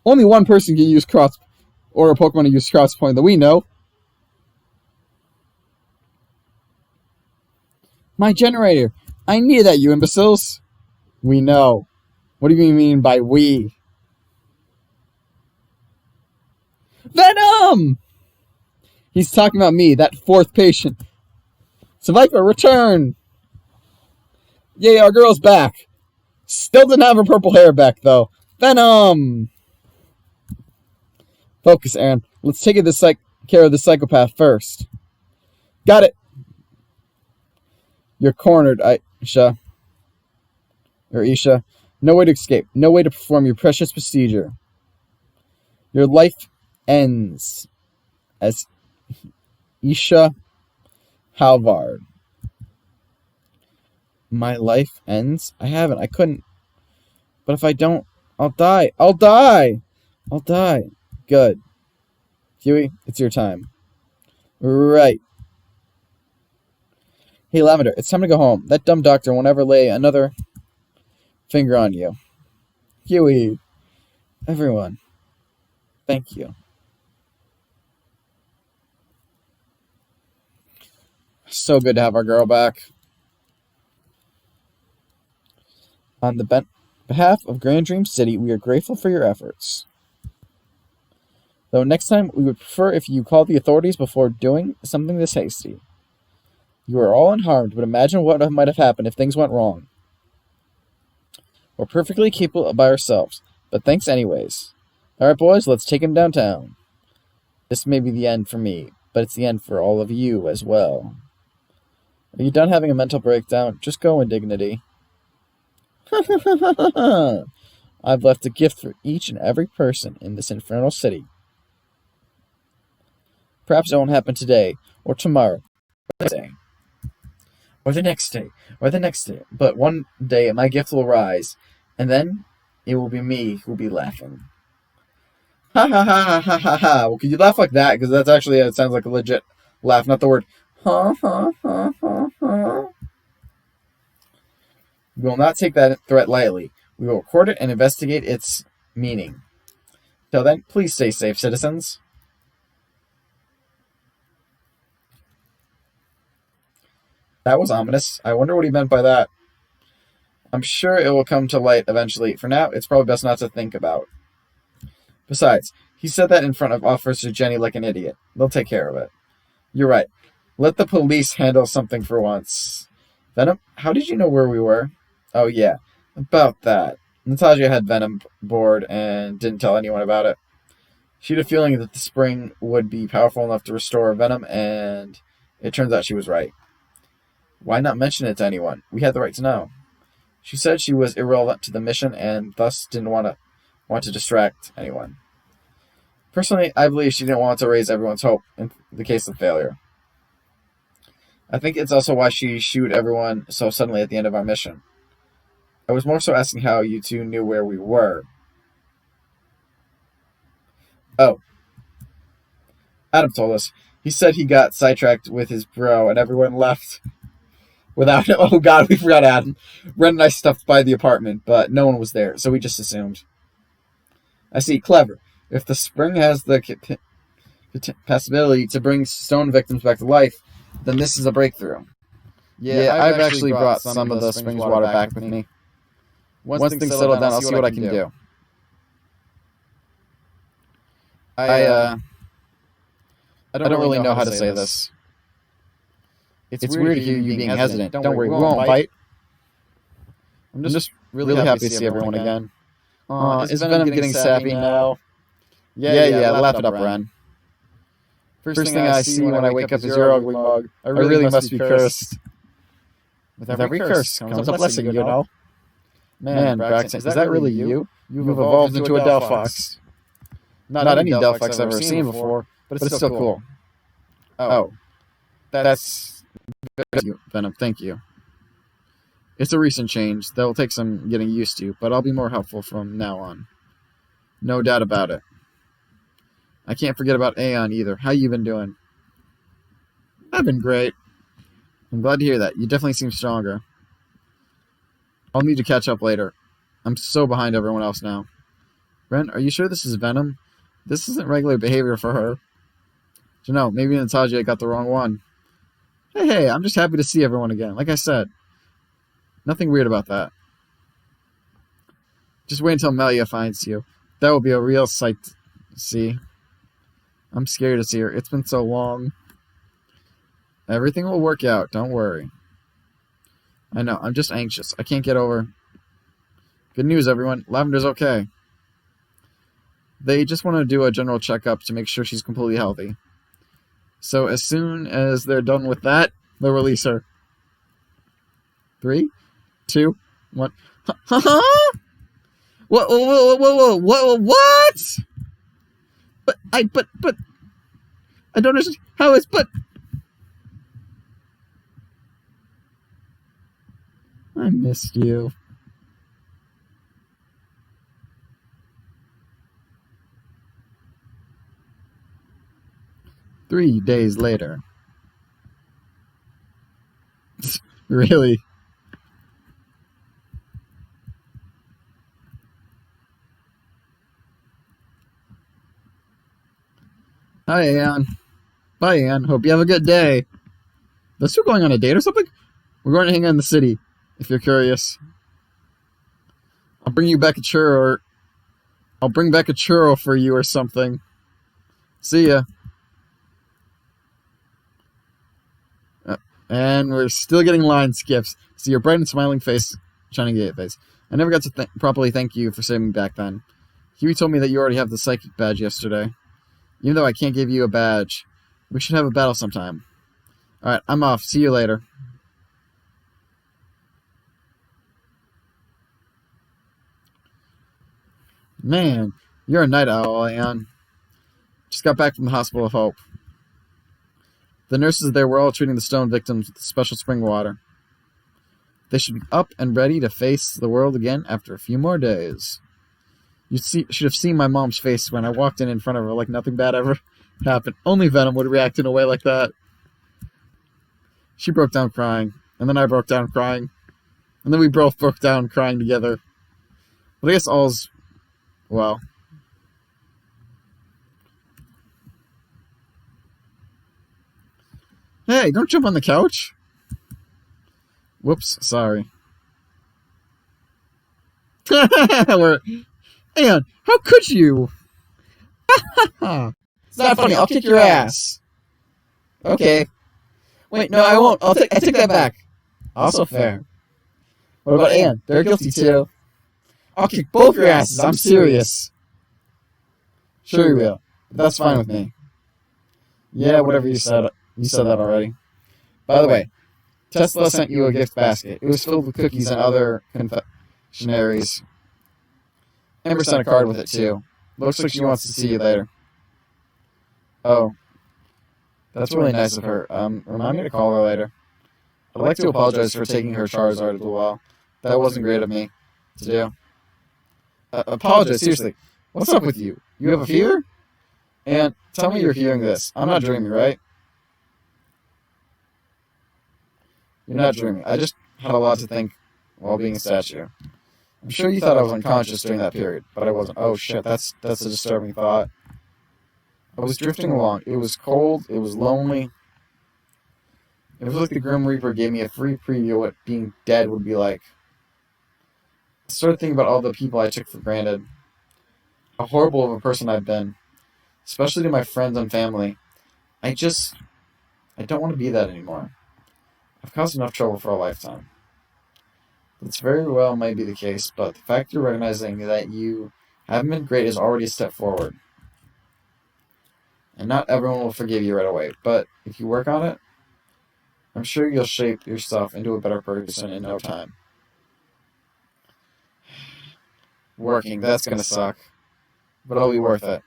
Only one person can use cross, or a Pokemon to use cross point that we know. My generator. I needed that, you imbeciles. We know. What do you mean by we? Venom! He's talking about me, that 4th patient. Survivor, return! Yay, our girl's back. Still didn't have her purple hair back, though. Venom! Focus, Aaron. Let's take care of the psychopath first. Got it. You're cornered, Isha. No way to escape. No way to perform your precious procedure. Your life ends as Isha Halvard. My life ends? I haven't. I couldn't. But if I don't, I'll die. I'll die! I'll die. Good. Huey, it's your time. Right. Hey, Lavender, it's time to go home. That dumb doctor won't ever lay another finger on you. Huey. Everyone. Thank you. So good to have our girl back. On the behalf of Grand Dream City, we are grateful for your efforts. Though next time, we would prefer if you called the authorities before doing something this hasty. You are all unharmed, but imagine what might have happened if things went wrong. We're perfectly capable by ourselves, but thanks anyways. Alright, boys, let's take him downtown. This may be the end for me, but it's the end for all of you as well. Are you done having a mental breakdown? Just go in dignity. I've left a gift for each and every person in this infernal city. Perhaps it won't happen today, or tomorrow, or the next day, or the next day. But one day my gift will rise, and then it will be me who will be laughing. Ha ha ha ha ha ha ha. Well, can you laugh like that? Because that's actually, it sounds like a legit laugh, not the word ha ha ha ha ha. We will not take that threat lightly. We will record it and investigate its meaning. Till then, please stay safe, citizens. That was ominous. I wonder what he meant by that. I'm sure it will come to light eventually. For now, it's probably best not to think about. Besides, he said that in front of Officer Jenny like an idiot. They'll take care of it. You're right. Let the police handle something for once. Venom, how did you know where we were? Oh, yeah. About that. Natasha had Venom bored and didn't tell anyone about it. She had a feeling that the spring would be powerful enough to restore Venom, and it turns out she was right. Why not mention it to anyone? We had the right to know. She said she was irrelevant to the mission and thus didn't want to distract anyone. Personally, I believe she didn't want to raise everyone's hope in the case of failure. I think it's also why she shooed everyone so suddenly at the end of our mission. I was more so asking how you two knew where we were. Oh. Adam told us. He said he got sidetracked with his bro and everyone left without him. Oh god, we forgot Adam. Ren and I stopped by the apartment, but no one was there, so we just assumed. I see, clever. If the spring has the capacity to bring stone victims back to life, then this is a breakthrough. Yeah, I've actually brought some of the spring's water back with me. Once things settle down, I'll see what I can do. I don't really know how to say this. It's weird to hear you being hesitant. Don't worry, we won't fight. I'm just really happy to see everyone again. Is Venom getting sappy now? Yeah, laugh it up, Ren. First thing I see when I wake up is your ugly mug. I really must be cursed. With every curse comes a blessing, you know? Man, Braxton, is that really you? You've evolved into a Delphox. Not any Delphox I've ever seen before, but it's still cool. Oh. That's good, Venom, thank you. It's a recent change that will take some getting used to, but I'll be more helpful from now on. No doubt about it. I can't forget about Aeon either. How you been doing? I've been great. I'm glad to hear that. You definitely seem stronger. I'll need to catch up later. I'm so behind everyone else now. Ren, are you sure this is Venom? This isn't regular behavior for her. Don't know, maybe Natasha got the wrong one. Hey, I'm just happy to see everyone again. Like I said, nothing weird about that. Just wait until Melia finds you. That will be a real sight to see. I'm scared to see her. It's been so long. Everything will work out. Don't worry. I know. I'm just anxious. I can't get over. Good news, everyone. Lavender's okay. They just want to do a general checkup to make sure she's completely healthy. So as soon as they're done with that, they'll release her. 3, 2, 1. What? But I don't understand how it's. But I missed you. Three days later. Really? Hi, Anne. Bye, Anne. Hope you have a good day. Let's still going on a date or something? We're going to hang out in the city, if you're curious. I'll bring you back a churro. I'll bring back a churro for you or something. See ya. And we're still getting line skips. See your bright and smiling face, shining gate face. I never got to properly thank you for saving me back then. Huey told me that you already have the psychic badge yesterday. Even though I can't give you a badge, we should have a battle sometime. Alright, I'm off. See you later. Man, you're a night owl, Anne. Just got back from the Hospital of Hope. The nurses there were all treating the stone victims with special spring water. They should be up and ready to face the world again after a few more days. You should have seen my mom's face when I walked in front of her like nothing bad ever happened. Only Venom would react in a way like that. She broke down crying, and then I broke down crying, and then we both broke down crying together. But I guess all's well. Hey, don't jump on the couch. Whoops, sorry. Anne, how could you? It's not funny. I'll kick your ass. Okay. Wait, no, I won't. I take that back. Also fair. What about Anne? They're guilty too. I'll kick both your asses. I'm serious. Sure you will. But that's fine with me. Yeah, whatever you said. You said that already. By the way, Tesla sent you a gift basket. It was filled with cookies and other confectionaries. Amber sent a card with it too. Looks like she wants to see you later. Oh. That's really nice of her. Remind me to call her later. I'd like to apologize for taking her Charizard as well. That wasn't great of me to do. Apologize, seriously. What's up with you? You have a fever? And tell me you're hearing this. I'm not dreaming, right? You're not dreaming. I just had a lot to think while being a statue. I'm sure you thought I was unconscious during that period, but I wasn't. Oh shit, that's a disturbing thought. I was drifting along. It was cold. It was lonely. It was like the Grim Reaper gave me a free preview of what being dead would be like. I started thinking about all the people I took for granted. How horrible of a person I've been. Especially to my friends and family. I don't want to be that anymore. I've caused enough trouble for a lifetime. That's very well might be the case, but the fact you're recognizing that you haven't been great is already a step forward. And not everyone will forgive you right away, but if you work on it, I'm sure you'll shape yourself into a better person in no time. Working, that's gonna suck. But it'll be worth it.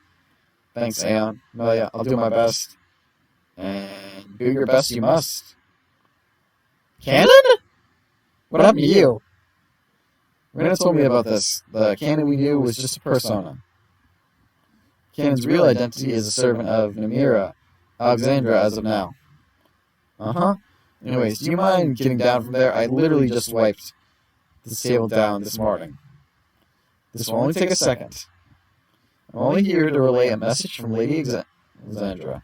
Thanks, Aeon. Melia, I'll do my best. And do your best you must. Canon? What happened to you? Rena told me about this. The Canon we knew was just a persona. Canon's real identity is a servant of Namira, Alexandra as of now. Uh-huh. Anyways, do you mind getting down from there? I literally just wiped this table down this morning. This will only take a second. I'm only here to relay a message from Lady Alexandra.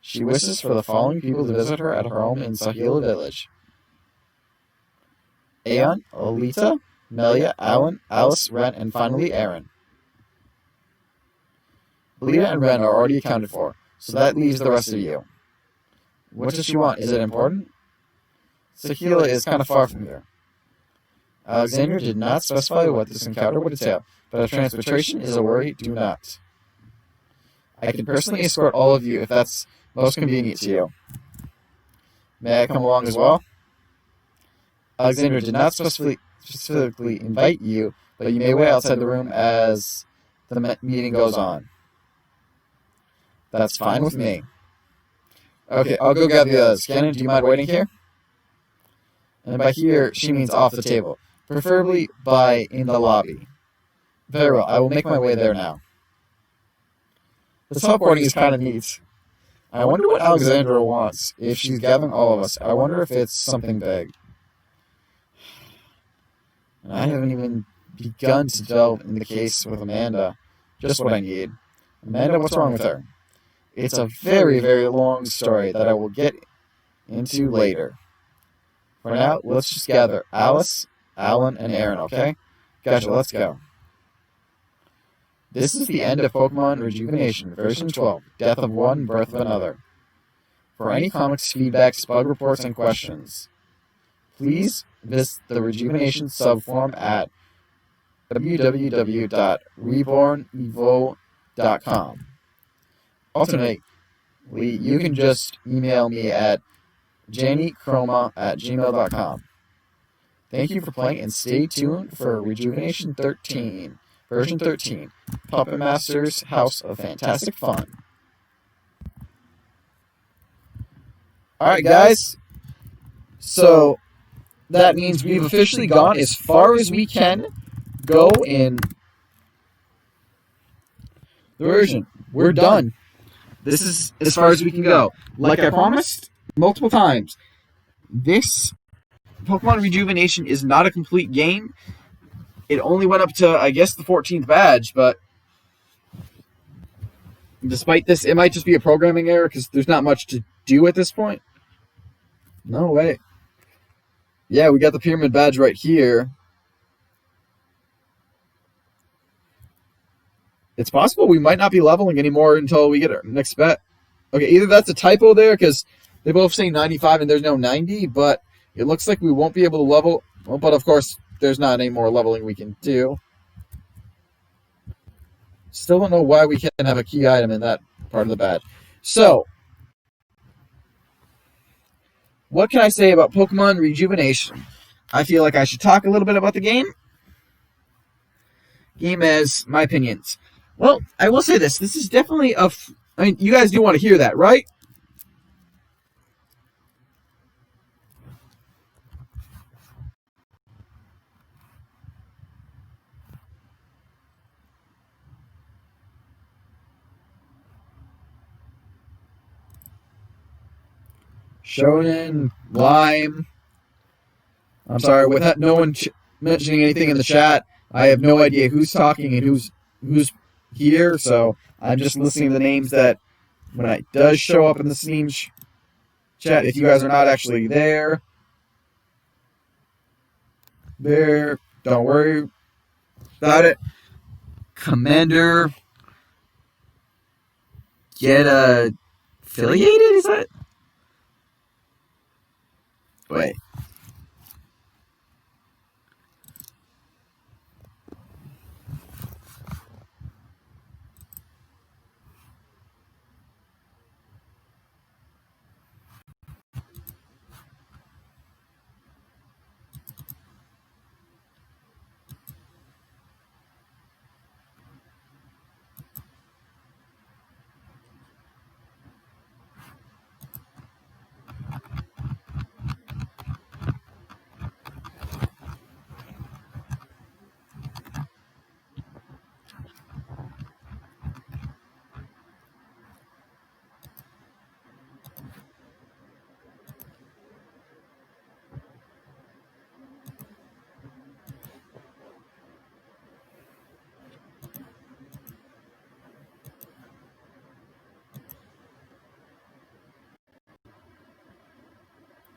She wishes for the following people to visit her at her home in Sahila Village. Aeon, Alita, Melia, Alan, Alice, Ren, and finally Aaron. Alita and Ren are already accounted for, so that leaves the rest of you. What does she want? Is it important? Sahila is kind of far from here. Alexandra did not specify what this encounter would entail, but if transportation is a worry, do not. I can personally escort all of you if that's most convenient to you. May I come along as well? Alexandra did not specifically invite you, but you may wait outside the room as the meeting goes on. That's fine with me. Okay, I'll go get the others. Scannon, do you mind waiting here? And by here, she means off the table, preferably by in the lobby. Very well, I will make my way there now. The teleporting is kind of neat. I wonder what Alexandra wants. If she's gathering all of us, I wonder if it's something big. And I haven't even begun to delve in the case with Amanda. Just what I need. Amanda, what's wrong with her? It's a very, very long story that I will get into later. For now, let's just gather Alice, Alan, and Aaron, okay? Gotcha, let's go. This is the end of Pokemon Rejuvenation, version 12, Death of One, Birth of Another. For any comics, feedbacks, bug reports, and questions, please visit the Rejuvenation subforum at www.rebornevo.com. Alternately, you can just email me at janiechroma@gmail.com. Thank you for playing, and stay tuned for Rejuvenation 13, version 13, Puppet Master's House of Fantastic Fun. Alright, guys. So, that means we've officially gone as far as we can go in the version. We're done. This is as far as we can go. Like I promised multiple times, this Pokemon Rejuvenation is not a complete game. It only went up to, I guess, the 14th badge, but despite this, it might just be a programming error because there's not much to do at this point. No way. Yeah, we got the Pyramid badge right here. It's possible we might not be leveling anymore until we get our next bet. Okay, either that's a typo there because they both say 95 and there's no 90, but it looks like we won't be able to level. Well, but of course, there's not any more leveling we can do. Still don't know why we can't have a key item in that part of the badge. So, what can I say about Pokemon Rejuvenation? I feel like I should talk a little bit about the game. Game as my opinions. Well, I will say this. This is definitely I mean, you guys do want to hear that, right? Shonen, Lime. I'm sorry, with no one mentioning anything in the chat, I have no idea who's talking and who's here, so I'm just listening to the names that when it does show up in the Steam chat, if you guys are not actually there, don't worry about it. Commander, get affiliated, is that? Wait.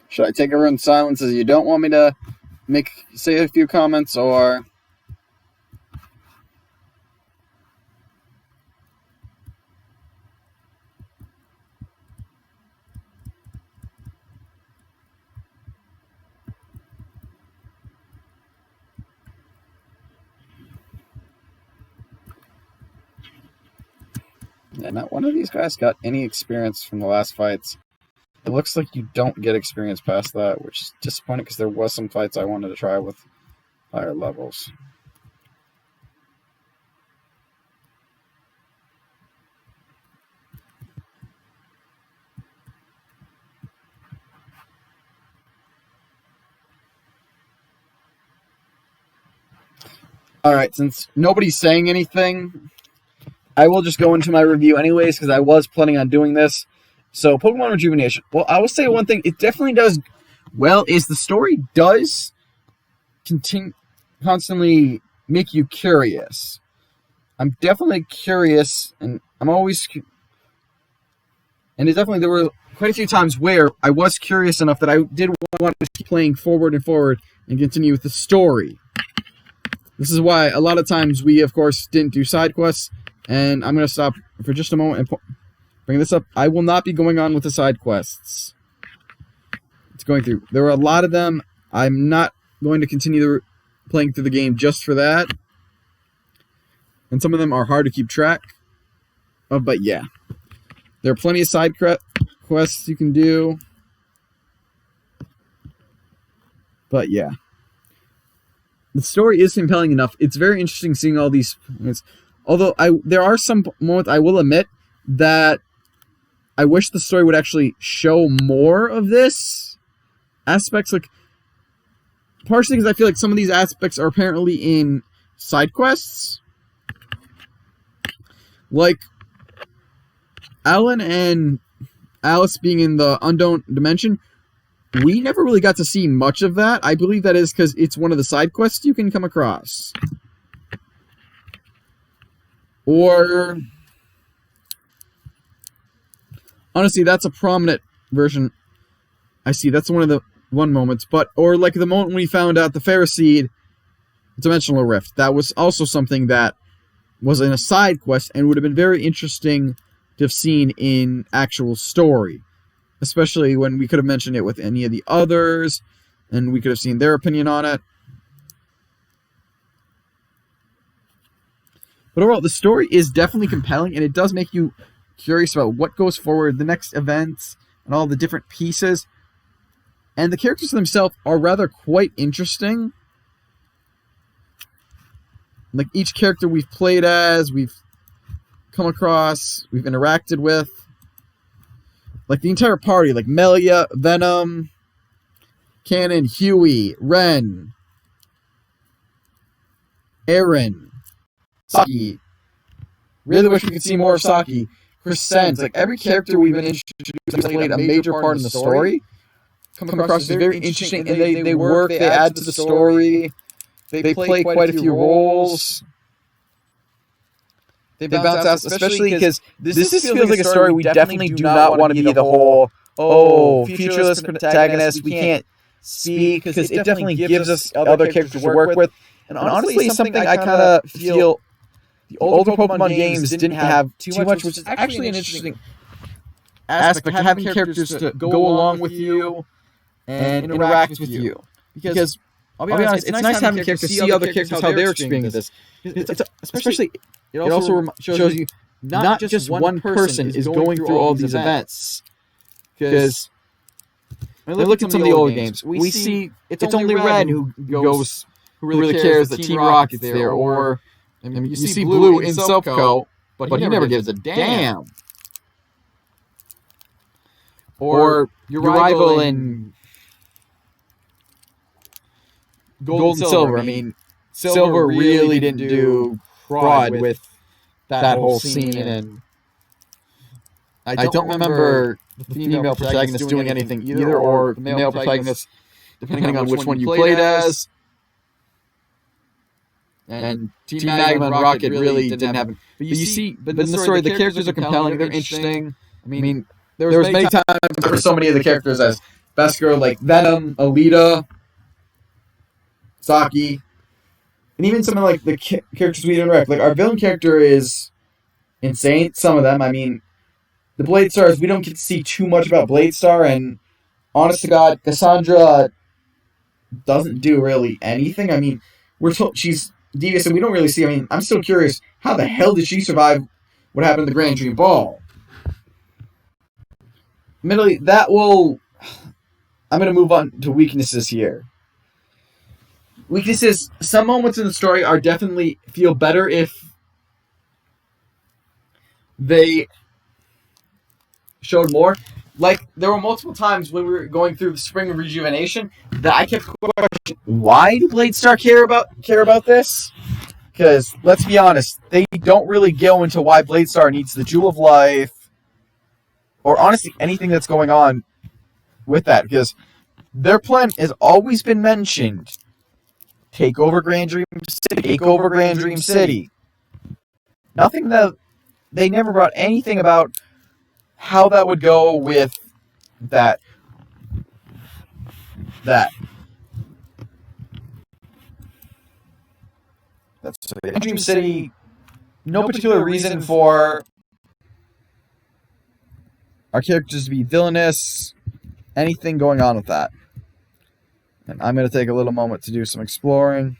Should I take everyone's silence as you don't want me to say a few comments, or? Yeah, not one of these guys got any experience from the last fights. It looks like you don't get experience past that, which is disappointing because there was some fights I wanted to try with higher levels. Alright, since nobody's saying anything, I will just go into my review anyways, because I was planning on doing this. So, Pokemon Rejuvenation. Well, I will say one thing, it definitely does well, is the story does constantly make you curious. I'm definitely curious, and I'm always... And there were quite a few times where I was curious enough that I did want to keep playing forward and continue with the story. This is why a lot of times we, of course, didn't do side quests, and I'm going to stop for just a moment and bring this up. I will not be going on with the side quests. It's going through. There were a lot of them. I'm not going to continue playing through the game just for that. And some of them are hard to keep track of, but yeah. There are plenty of side quests you can do. But yeah. The story is compelling enough. It's very interesting seeing all these... Although there are some moments, I will admit, that I wish the story would actually show more of this aspects. Like, partially because I feel like some of these aspects are apparently in side quests. Like, Alan and Alice being in the unknown dimension, we never really got to see much of that. I believe that is because it's one of the side quests you can come across. Or... Honestly, that's a prominent version. I see, that's one of the moments. But, or like the moment we found out the Ferroseed Dimensional Rift. That was also something that was in a side quest and would have been very interesting to have seen in actual story. Especially when we could have mentioned it with any of the others, and we could have seen their opinion on it. But overall, the story is definitely compelling, and it does make you curious about what goes forward, the next events, and all the different pieces. And the characters themselves are rather quite interesting. Like, each character we've played as, we've come across, we've interacted with. Like, the entire party, like Melia, Venom, Cannon, Huey, Ren, Aaron, Saki. Really wish we could see more of Saki. Crescent, like, every character we've been introduced has played a major part in the story. Come across as very interesting, and they work, they add to the story. They play quite a few roles. They bounce out, especially because this feels like a story we definitely do not want to be the whole, featureless protagonist, we can't speak, because it definitely gives us other characters to work with. And honestly, something I kind of feel the older Pokemon games didn't have too much, which is actually an interesting aspect, having characters to go along with you and interact with you. Because I'll be honest, it's nice having characters see other characters how they're experiencing this. Especially, it also shows you not just one person is going through all these events. Because when I look at some of the older games, we see it's only Red who really cares that Team Rocket's there, or you see Blue in Silph, but he never gives a damn. Or your rival in Gold and Silver. I mean, Silver really didn't do fraud with that whole scene, and I don't remember the female protagonist doing anything either, or the male protagonist, depending on which one you played as. And Team Magma and Rocket really didn't have... But you see, but in the story, the characters are compelling, they're interesting. I mean, there was many times there were so many of the characters as Beskar, like Venom, Alita, Saki, and even some of like the characters we interact. Like, our villain character is insane. Some of them, I mean, the Blade Stars, we don't get to see too much about Blade Star, and honest to God, Cassandra doesn't do really anything. I mean, we're told she's devious, and we don't really see. I mean, I'm still curious, how the hell did she survive what happened in the Grand Dream Ball? Admittedly, I'm going to move on to weaknesses here. Weaknesses, some moments in the story are definitely feel better if they showed more. Like, there were multiple times when we were going through the Spring of Rejuvenation that I kept questioning, why do Blade Star care about this? Because, let's be honest, they don't really go into why Bladestar needs the Jewel of Life, or honestly, anything that's going on with that, because their plan has always been mentioned. Take over Grand Dream City. Take over Grand Dream City. Nothing that... They never brought anything about how that would go with that. That's Grand Dream City. No particular reason for our characters to be villainous. Anything going on with that. And I'm going to take a little moment to do some exploring.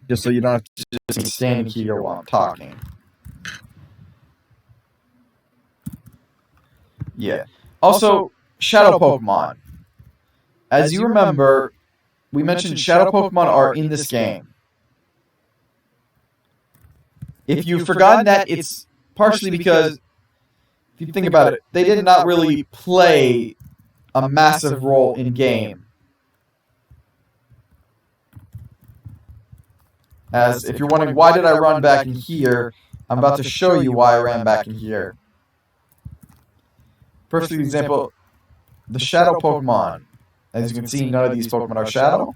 Just so you don't have to just be standing here while I'm talking. Yeah. Also, Shadow Pokemon. As you remember, we mentioned Shadow Pokemon are in this game. If you've forgotten that, it's partially because, if you think about it, they did not really play a massive role in game. As if you're wondering, why did I run back in here? I'm about to show you why I ran back in here. Perfect example, the Shadow Pokemon. As you can see, none of these Pokemon are Shadow.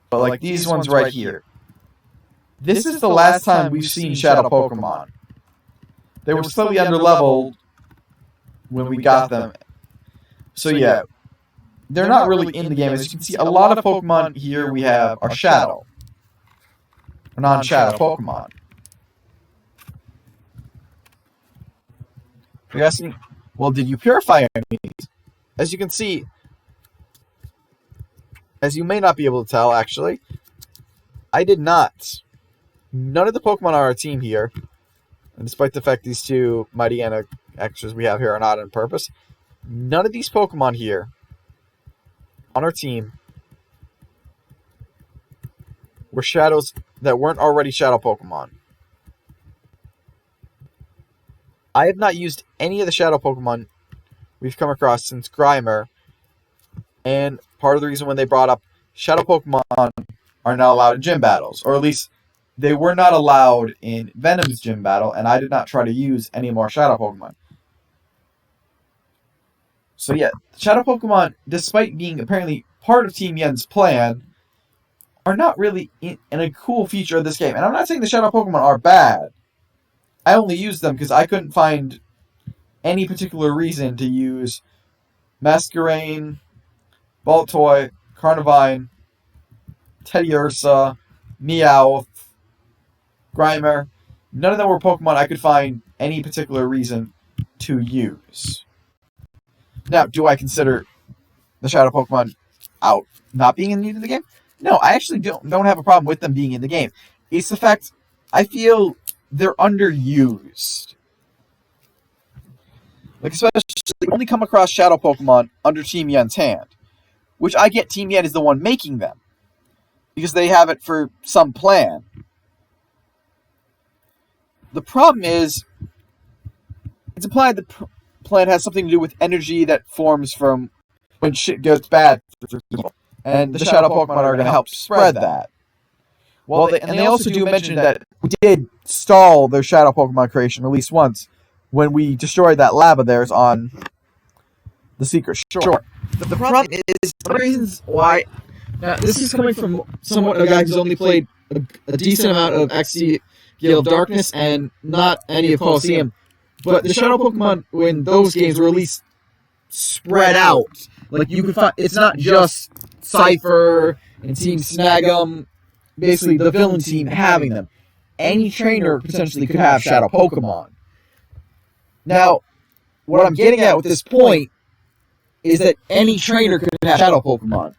But like these ones right here. This is the last time we've seen Shadow Pokemon. They were slightly underleveled when we got them. So yeah, they're not really in the game. As you can see, a lot of Pokemon here we have are Shadow. Or non-Shadow Pokemon. You're asking, well, did you purify any of these? As you can see, as you may not be able to tell, actually, I did not. None of the Pokemon on our team here, and despite the fact these two Mightyena extras we have here are not on purpose, none of these Pokemon here on our team were Shadows that weren't already Shadow Pokemon. I have not used any of the Shadow Pokemon we've come across since Grimer, and part of the reason when they brought up Shadow Pokemon are not allowed in gym battles, or at least they were not allowed in Venom's gym battle, and I did not try to use any more Shadow Pokemon. So yeah, Shadow Pokemon, despite being apparently part of Team Yen's plan, are not really in a cool feature of this game. And I'm not saying the Shadow Pokemon are bad. I only used them because I couldn't find any particular reason to use Masquerain, Baltoy, Carnivine, Teddiursa, Meowth, Grimer. None of them were Pokemon I could find any particular reason to use. Now, do I consider the Shadow Pokemon out not being in the game? No, I actually don't have a problem with them being in the game. It's the fact I feel they're underused. Like, especially, they only come across Shadow Pokemon under Team Yen's hand. Which I get Team Yen is the one making them. Because they have it for some plan. The problem is, it's implied the plan has something to do with energy that forms from when shit goes bad. And the Shadow Pokemon are going to help spread that. Well, they also do mention that we did stall their Shadow Pokemon creation at least once when we destroyed that lab of theirs on the Secret Shore. The problem is, the reasons why... Now, this is coming from somewhat a guy who's only played a decent amount of XD Gale of Darkness and not any of Colosseum. But the Shadow Pokemon in those games were at least spread out. Like, you could find... It's not just Cypher and Team Snag'em, basically the villain team having them. Any trainer potentially could have Shadow Pokemon. Now, what I'm getting at with this point is that any trainer could have Shadow Pokemon.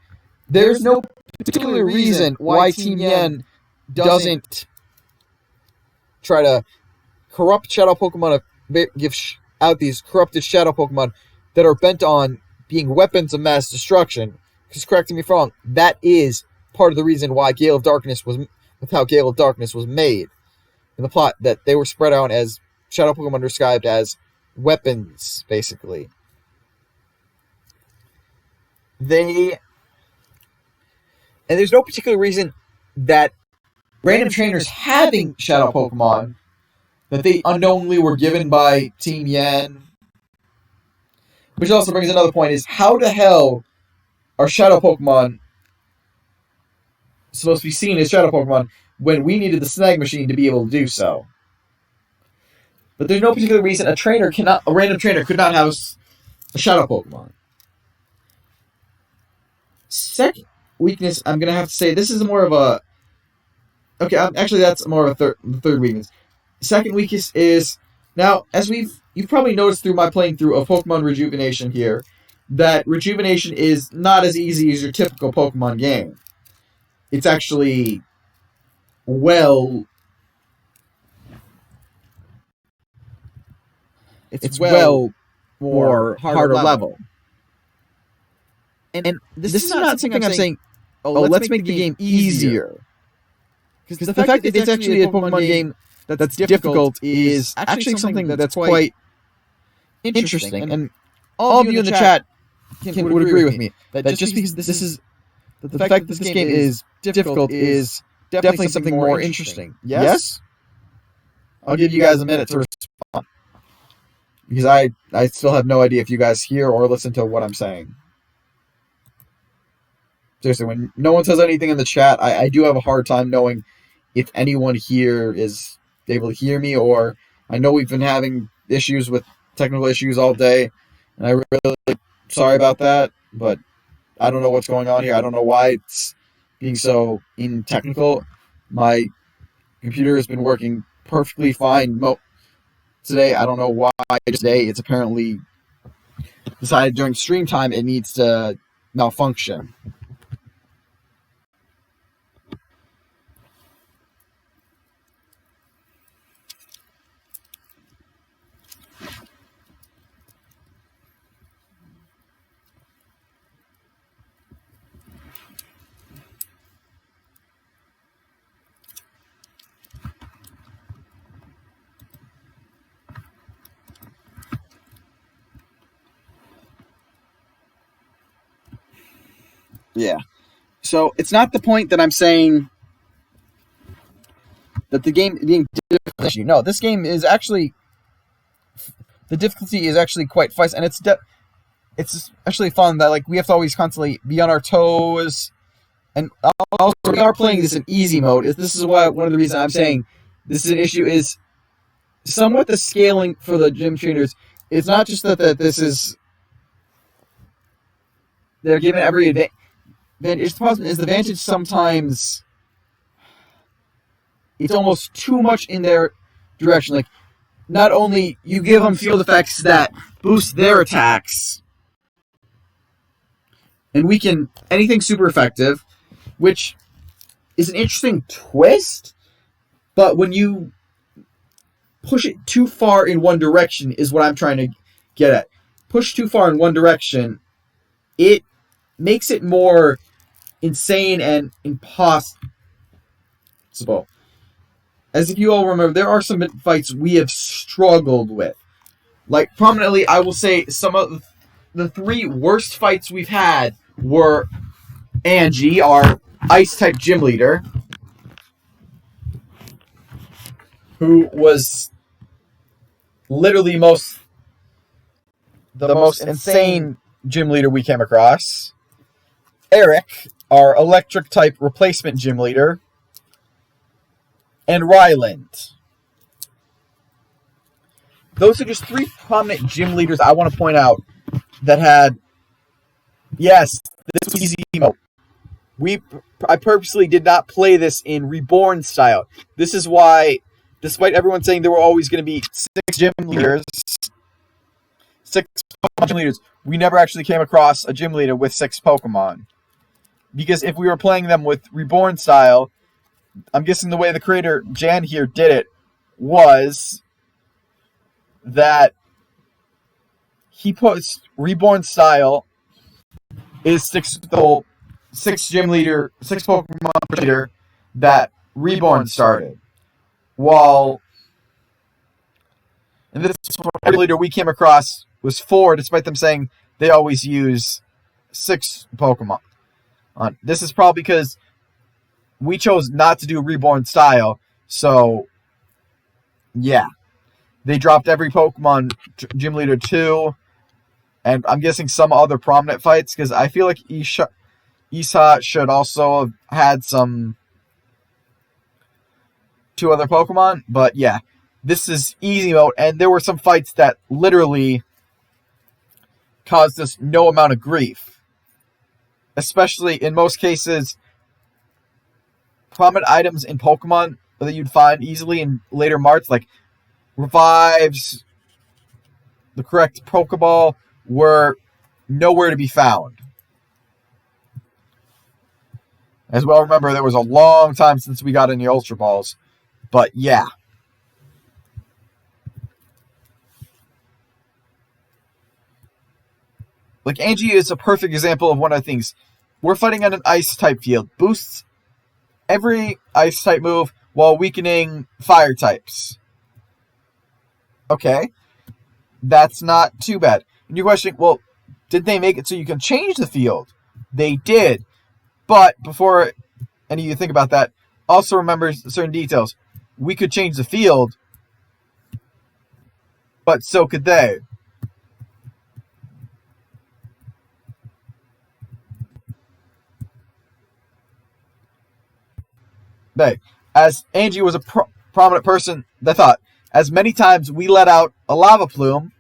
There's no particular reason why Team Yen doesn't try to corrupt Shadow Pokemon, give out these corrupted Shadow Pokemon that are bent on being weapons of mass destruction. Because, correct me if I'm wrong, that is part of the reason why Gale of Darkness was, with how Gale of Darkness was made in the plot, that they were spread out as Shadow Pokemon described as weapons, basically. They And there's no particular reason that random trainers having shadow Pokemon that they unknowingly were given by Team Yan. Which also brings another point, is how the hell are shadow Pokemon supposed to be seen as shadow Pokemon when we needed the snag machine to be able to do so? But there's no particular reason a random trainer could not have a shadow Pokemon. Second weakness, I'm going to have to say, this is more of a... Okay, actually that's more of the third weakness. Second weakness is, now, as you've probably noticed through my playing through of Pokemon Rejuvenation here, that Rejuvenation is not as easy as your typical Pokemon game. It's actually it's more harder level. And this is not something I'm saying, let's make the game easier. Because the fact that it's actually a Pokemon game that's difficult is actually something that's quite interesting. And all of you in the chat would agree with me that just because the fact that this game is difficult is definitely something more interesting. Yes? I'll give you guys a minute to respond. Because I still have no idea if you guys hear or listen to what I'm saying. Seriously, when no one says anything in the chat, I do have a hard time knowing if anyone here is able to hear me, or I know we've been having technical issues all day, and I'm really sorry about that, but I don't know what's going on here. I don't know why it's being so technical. My computer has been working perfectly fine today. I don't know why today it's apparently decided during stream time it needs to malfunction. Yeah. So it's not the point that I'm saying that the game being difficult. No, this game is actually, the difficulty is actually quite fun, and it's actually fun that we have to always constantly be on our toes, and also we are playing this in easy mode. This is why one of the reasons I'm saying this is an issue is somewhat the scaling for the gym trainers. It's not just that this is they're given every advantage. The problem is the advantage sometimes it's almost too much in their direction. Not only you give them field effects that boost their attacks and weaken anything super effective, which is an interesting twist, but when you push it too far in one direction is what I'm trying to get at. Push too far in one direction, it makes it more insane and impossible. As if you all remember, there are some fights we have struggled with. Prominently, I will say some of the three worst fights we've had were Angie, our Ice-type gym leader, who was literally the most insane gym leader we came across. Eric, our electric-type replacement gym leader, and Ryland. Those are just three prominent gym leaders I want to point out that had, yes, this was easy mode. I purposely did not play this in Reborn style. This is why, despite everyone saying there were always going to be six gym leaders, we never actually came across a gym leader with 6 Pokemon. Because if we were playing them with Reborn style, I'm guessing the way the creator, Jan, here did it was that he puts Reborn style is 6 Pokemon leader that Reborn started. While and this leader we came across was 4, despite them saying they always use 6 Pokemon. This is probably because we chose not to do Reborn style, so yeah. They dropped every Pokemon Gym Leader 2, and I'm guessing some other prominent fights, because I feel like Isa should also have had some 2 other Pokemon, but yeah. This is easy mode, and there were some fights that literally caused us no amount of grief. Especially, in most cases, prominent items in Pokemon that you'd find easily in later marts, like revives, the correct Pokeball, were nowhere to be found. As well, remember, there was a long time since we got any Ultra Balls. But yeah. Like, Angie is a perfect example of one of the things. We're fighting on an Ice-type field. Boosts every Ice-type move while weakening Fire types. Okay. That's not too bad. And you're questioning, well, did they make it so you can change the field? They did. But before any of you think about that, also remember certain details. We could change the field, but so could they. As Angie was a prominent person that thought, as many times we let out a lava plume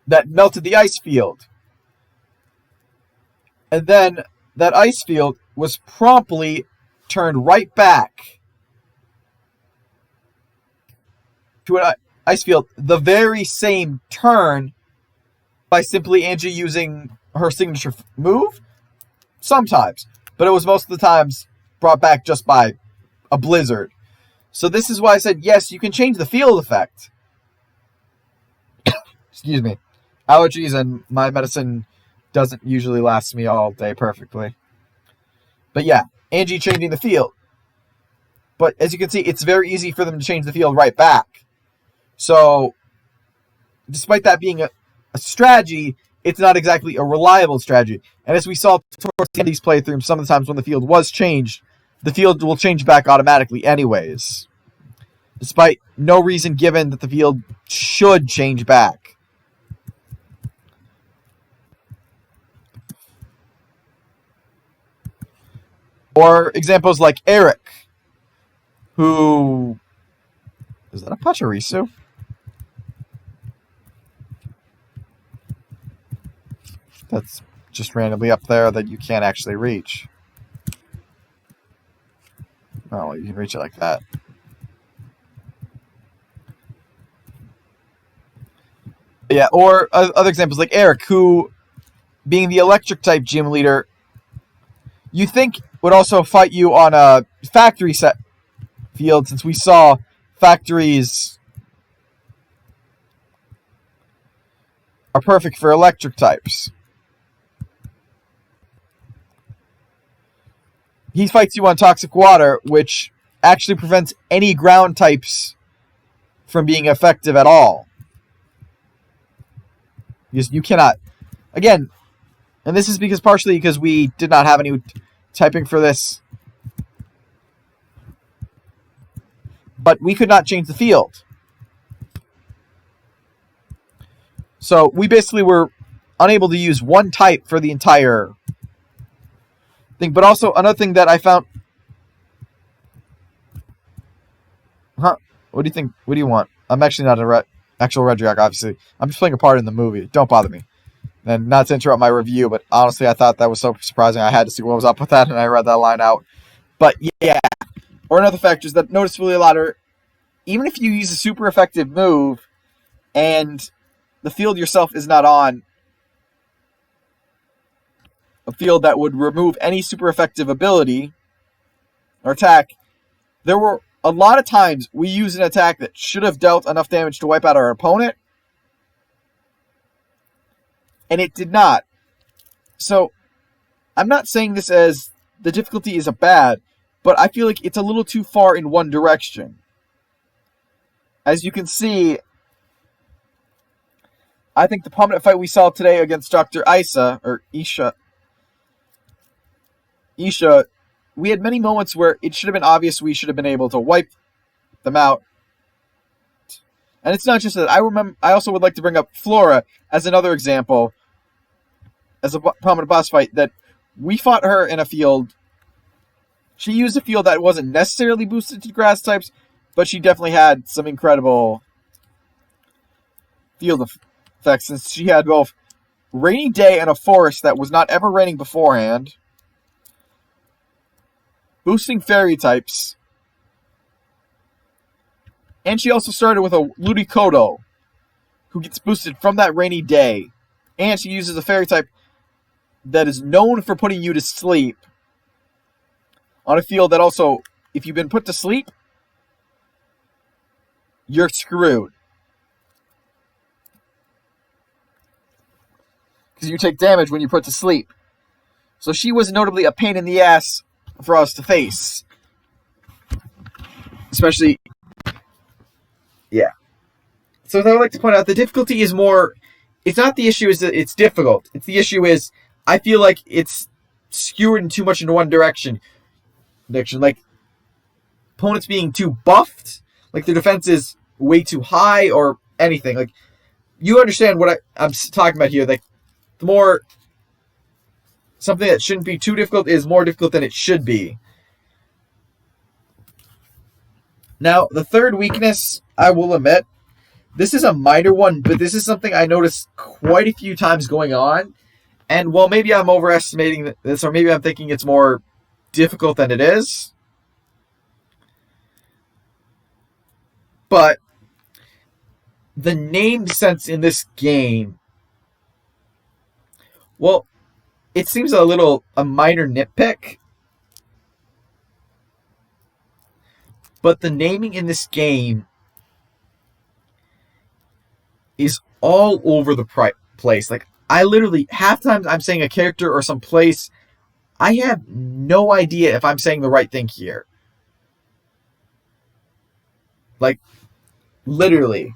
that melted the ice field. And then that ice field was promptly turned right back to an ice field. The very same turn by simply Angie using her signature move? Sometimes. But it was most of the times brought back just by a blizzard. So this is why I said, yes, you can change the field effect. Excuse me. Allergies and my medicine doesn't usually last me all day perfectly. But yeah, Angie changing the field. But as you can see, it's very easy for them to change the field right back. So, despite that being a strategy, it's not exactly a reliable strategy. And as we saw towards the end of these playthroughs, some of the times when the field was changed, the field will change back automatically anyways. Despite no reason given that the field should change back. Or examples like Eric, who... Is that a Pachirisu? That's just randomly up there that you can't actually reach. Oh, well, you can reach it like that. Yeah, or other examples like Eric, who, being the electric type gym leader, you think would also fight you on a factory set field, since we saw factories are perfect for electric types. He fights you on toxic water, which actually prevents any ground types from being effective at all. You cannot. Again, and this is partially because we did not have any typing for this. But we could not change the field. So we basically were unable to use one type for the entire thing. But also another thing that I found... Huh? What do you think? What do you want? I'm actually not an actual Regirock, obviously. I'm just playing a part in the movie. Don't bother me. And not to interrupt my review, but honestly, I thought that was so surprising. I had to see what was up with that, and I read that line out. But yeah. Or another factor is that noticeably a lot are... Even if you use a super effective move, and the field yourself is not on a field that would remove any super effective ability or attack, there were a lot of times we used an attack that should have dealt enough damage to wipe out our opponent, and it did not. So, I'm not saying this as the difficulty is a bad, but I feel like it's a little too far in one direction. As you can see, I think the prominent fight we saw today against Dr. Isa, or Isha, Isha, we had many moments where it should have been obvious we should have been able to wipe them out. And it's not just that. I also would like to bring up Flora as another example, as a prominent boss fight, that we fought her in a field. She used a field that wasn't necessarily boosted to grass types, but she definitely had some incredible field effects, since she had both rainy day and a forest that was not ever raining beforehand, boosting fairy types, and she also started with a Ludicolo, who gets boosted from that rainy day, and she uses a fairy type that is known for putting you to sleep on a field that also, if you've been put to sleep, you're screwed. Because you take damage when you're put to sleep. So she was notably a pain in the ass for us to face. Especially, yeah. So I would like to point out, the difficulty is more, it's not the issue is that it's difficult. It's the issue is, I feel like it's skewered too much into one direction. Like, opponents being too buffed, like their defense is way too high, or anything. Like, you understand what I'm talking about here. Like, the more something that shouldn't be too difficult is more difficult than it should be. Now, the third weakness, I will admit, this is a minor one, but this is something I noticed quite a few times going on. And, well, maybe I'm overestimating this, or maybe I'm thinking it's more difficult than it is. But the name sense in this game, well, it seems a minor nitpick, but the naming in this game is all over the place. Like, I literally, half times I'm saying a character or some place, I have no idea if I'm saying the right thing here. Like, literally.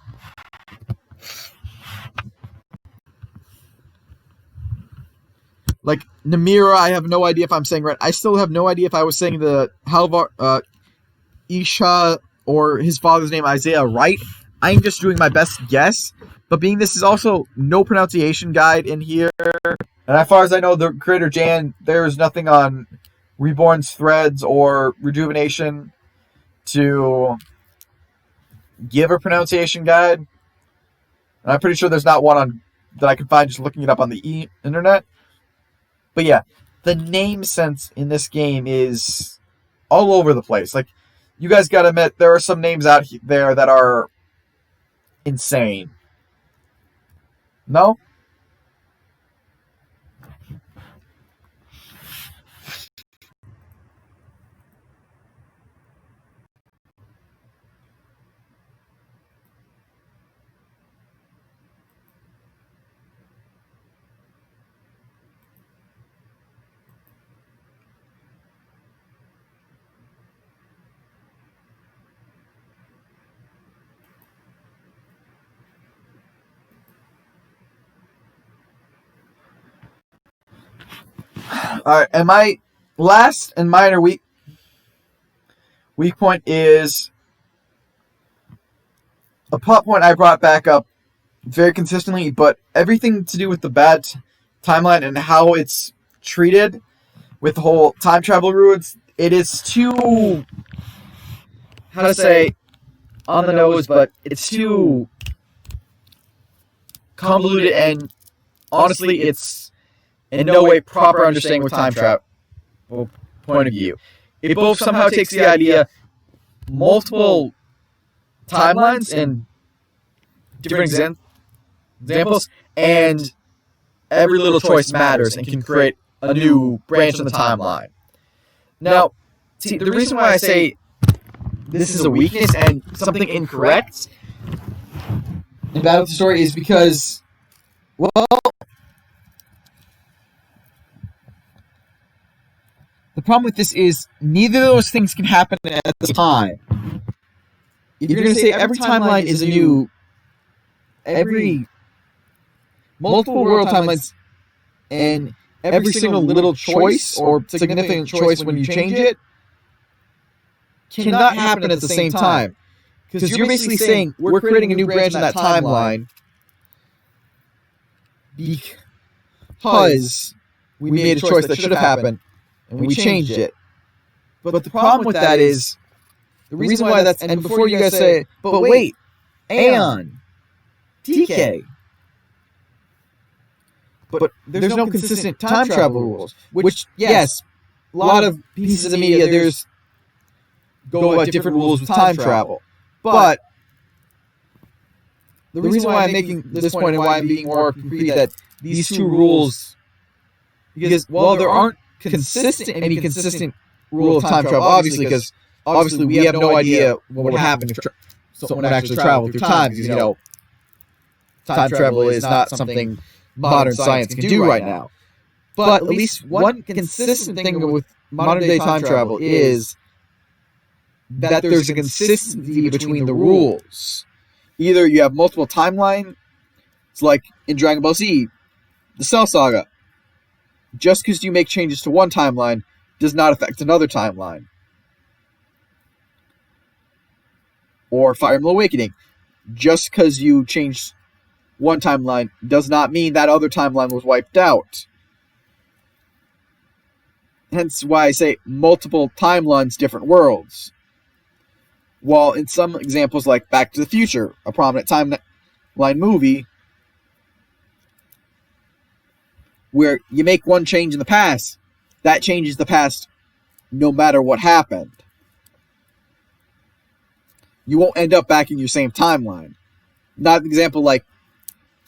Like, Namira, I have no idea if I'm saying right. I still have no idea if I was saying the Halvar, Isha, or his father's name, Isaiah, right. I'm just doing my best guess. But being this is also no pronunciation guide in here. And as far as I know, the creator Jan, there's nothing on Reborn's threads or Rejuvenation to give a pronunciation guide. And I'm pretty sure there's not one on that I can find just looking it up on the internet. But yeah, the name sense in this game is all over the place. Like, you guys gotta admit, there are some names out there that are insane. No? Alright, and my last and minor weak point is a plot point I brought back up very consistently, but everything to do with the bad timeline and how it's treated with the whole time travel ruins, it is too, how to say, on the nose, but it's too convoluted, and honestly, it's in no way proper understanding with time travel point of view. It both somehow takes the idea, multiple timelines and different examples, and every little choice matters and can create a new branch in the timeline. Now, see, the reason why I say this is a weakness and something incorrect about the story is because, well, the problem with this is neither of those things can happen at the time. If you're going to say every timeline is a new, every multiple world timelines, and every single little choice or significant choice when you change it cannot happen at the same time. Because you're basically saying we're creating a new branch in that timeline because we made a choice that should have happened and we changed it. But the problem with that is the reason why that's, and before you guys say, but wait, Aeon, DK. But there's no consistent time travel rules. Which, yes, a lot of pieces of media there's go about different rules with time travel. But the reason why I'm making this point and why I'm being more concrete that these two rules, because while there aren't any consistent rule of time travel, obviously, because obviously we have no idea what would happen if someone actually traveled through time, because, you know, time travel is not something modern science can do right now. But at least one consistent thing with modern-day time travel is that there's a consistency between the rules. Either you have multiple timelines, it's like in Dragon Ball Z, the Cell Saga. Just because you make changes to one timeline does not affect another timeline. Or Fire Emblem Awakening. Just because you changed one timeline does not mean that other timeline was wiped out. Hence why I say multiple timelines, different worlds. While in some examples like Back to the Future, a prominent timeline movie, where you make one change in the past, that changes the past no matter what happened. You won't end up back in your same timeline. Not an example like,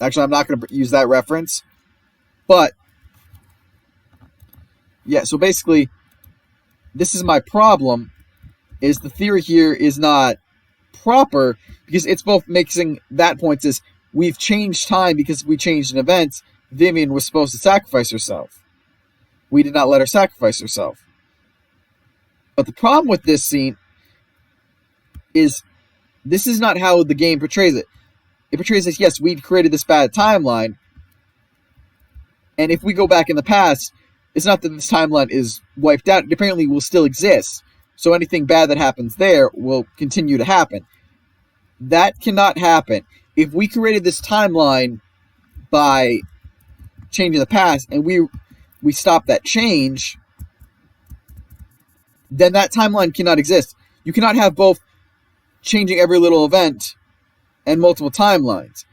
actually I'm not going to use that reference, but yeah, so basically, this is my problem, is the theory here is not proper, because it's both mixing that point is, we've changed time because we changed an event. Vivian was supposed to sacrifice herself. We did not let her sacrifice herself. But the problem with this scene is, this is not how the game portrays it. It portrays this, yes, we created this bad timeline, and if we go back in the past, it's not that this timeline is wiped out. It apparently will still exist. So anything bad that happens there will continue to happen. That cannot happen. If we created this timeline by changing the past, and we stop that change, then that timeline cannot exist. You cannot have both changing every little event and multiple timelines.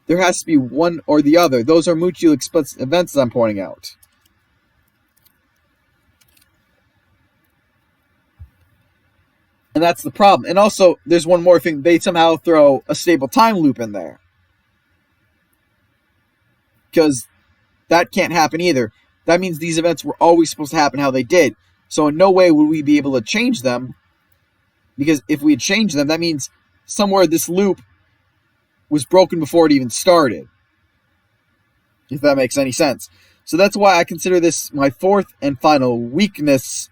There has to be one or the other. Those are mutually exclusive events I'm pointing out. And that's the problem. And also, there's one more thing. They somehow throw a stable time loop in there. Because that can't happen either. That means these events were always supposed to happen how they did. So in no way would we be able to change them. Because if we had changed them, that means somewhere this loop was broken before it even started. If that makes any sense. So that's why I consider this my fourth and final weakness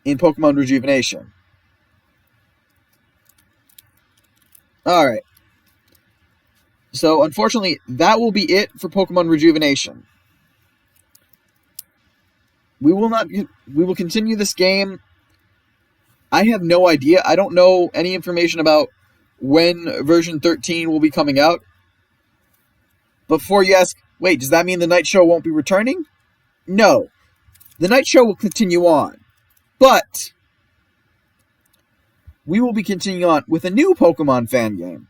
in Pokemon Rejuvenation. Alright. So, unfortunately, that will be it for Pokemon Rejuvenation. We will continue this game. I have no idea. I don't know any information about when version 13 will be coming out. But before you ask, wait, does that mean the Night Show won't be returning? No. The Night Show will continue on. But we will be continuing on with a new Pokemon fan game.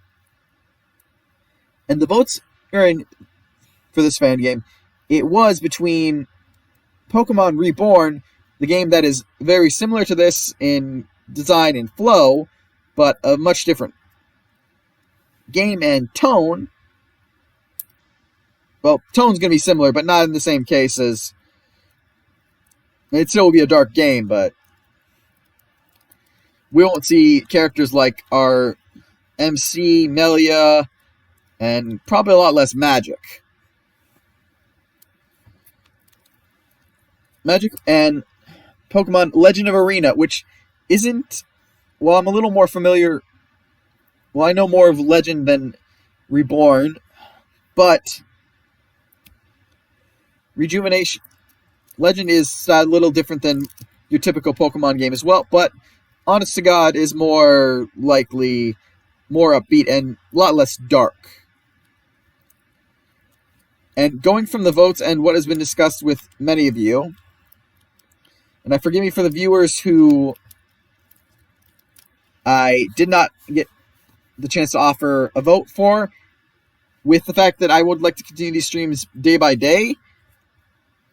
And the votes are in for this fan game. It was between Pokemon Reborn, the game that is very similar to this in design and flow, but a much different game, and tone. Well, tone's going to be similar, but not in the same case as... It still will be a dark game, but we won't see characters like our MC, Melia, and probably a lot less Magic. Magic and Pokemon Legend of Arena, which isn't... Well, I'm a little more familiar... Well, I know more of Legend than Reborn, but Rejuvenation... Legend is a little different than your typical Pokemon game as well, but honest to God is more likely more upbeat and a lot less dark. And going from the votes and what has been discussed with many of you, and I forgive me for the viewers who I did not get the chance to offer a vote for, with the fact that I would like to continue these streams day by day,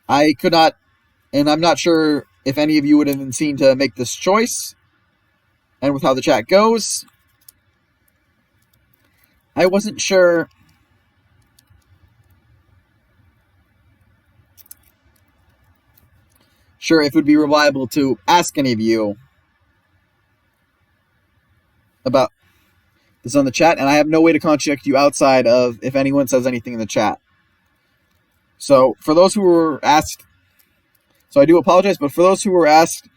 I could not, and I'm not sure if any of you would have been seen to make this choice, and with how the chat goes, I wasn't sure if it would be reliable to ask any of you about this on the chat, and I have no way to contact you outside of if anyone says anything in the chat. So for those who were asked, so I do apologize, but for those who were asked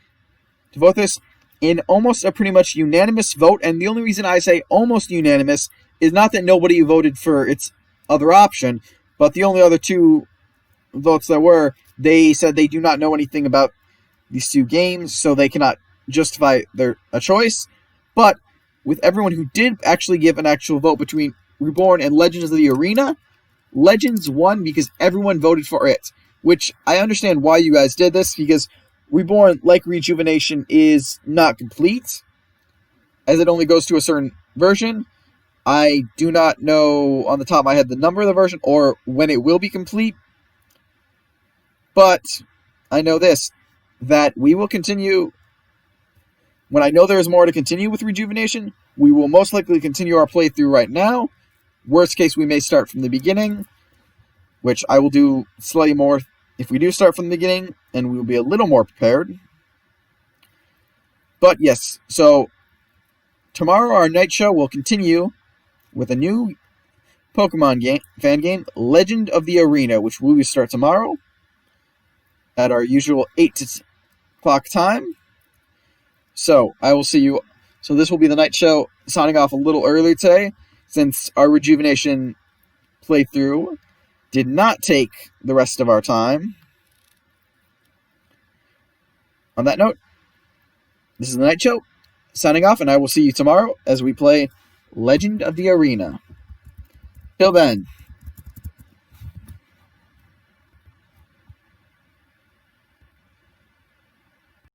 to vote this, in almost a pretty much unanimous vote, and the only reason I say almost unanimous is not that nobody voted for its other option, but the only other two votes that were, they said they do not know anything about these two games, so they cannot justify a choice. But with everyone who did actually give an actual vote between Reborn and Legends of the Arena, Legends won because everyone voted for it, which I understand why you guys did this, because Reborn, like Rejuvenation, is not complete, as it only goes to a certain version. I do not know on the top of my head the number of the version or when it will be complete, but I know this, that we will continue. When I know there is more to continue with Rejuvenation, we will most likely continue our playthrough right now. Worst case, we may start from the beginning, which I will do slightly more if we do start from the beginning, and we will be a little more prepared. But yes, so tomorrow our night show will continue with a new Pokemon fan game, Legend of the Arena, which we will start tomorrow at our usual 8 o'clock time. So I will see you. So this will be the night show, signing off a little early today, since our Rejuvenation playthrough did not take the rest of our time. On that note, this is the night show, signing off, and I will see you tomorrow as we play Legend of the Arena. Till then.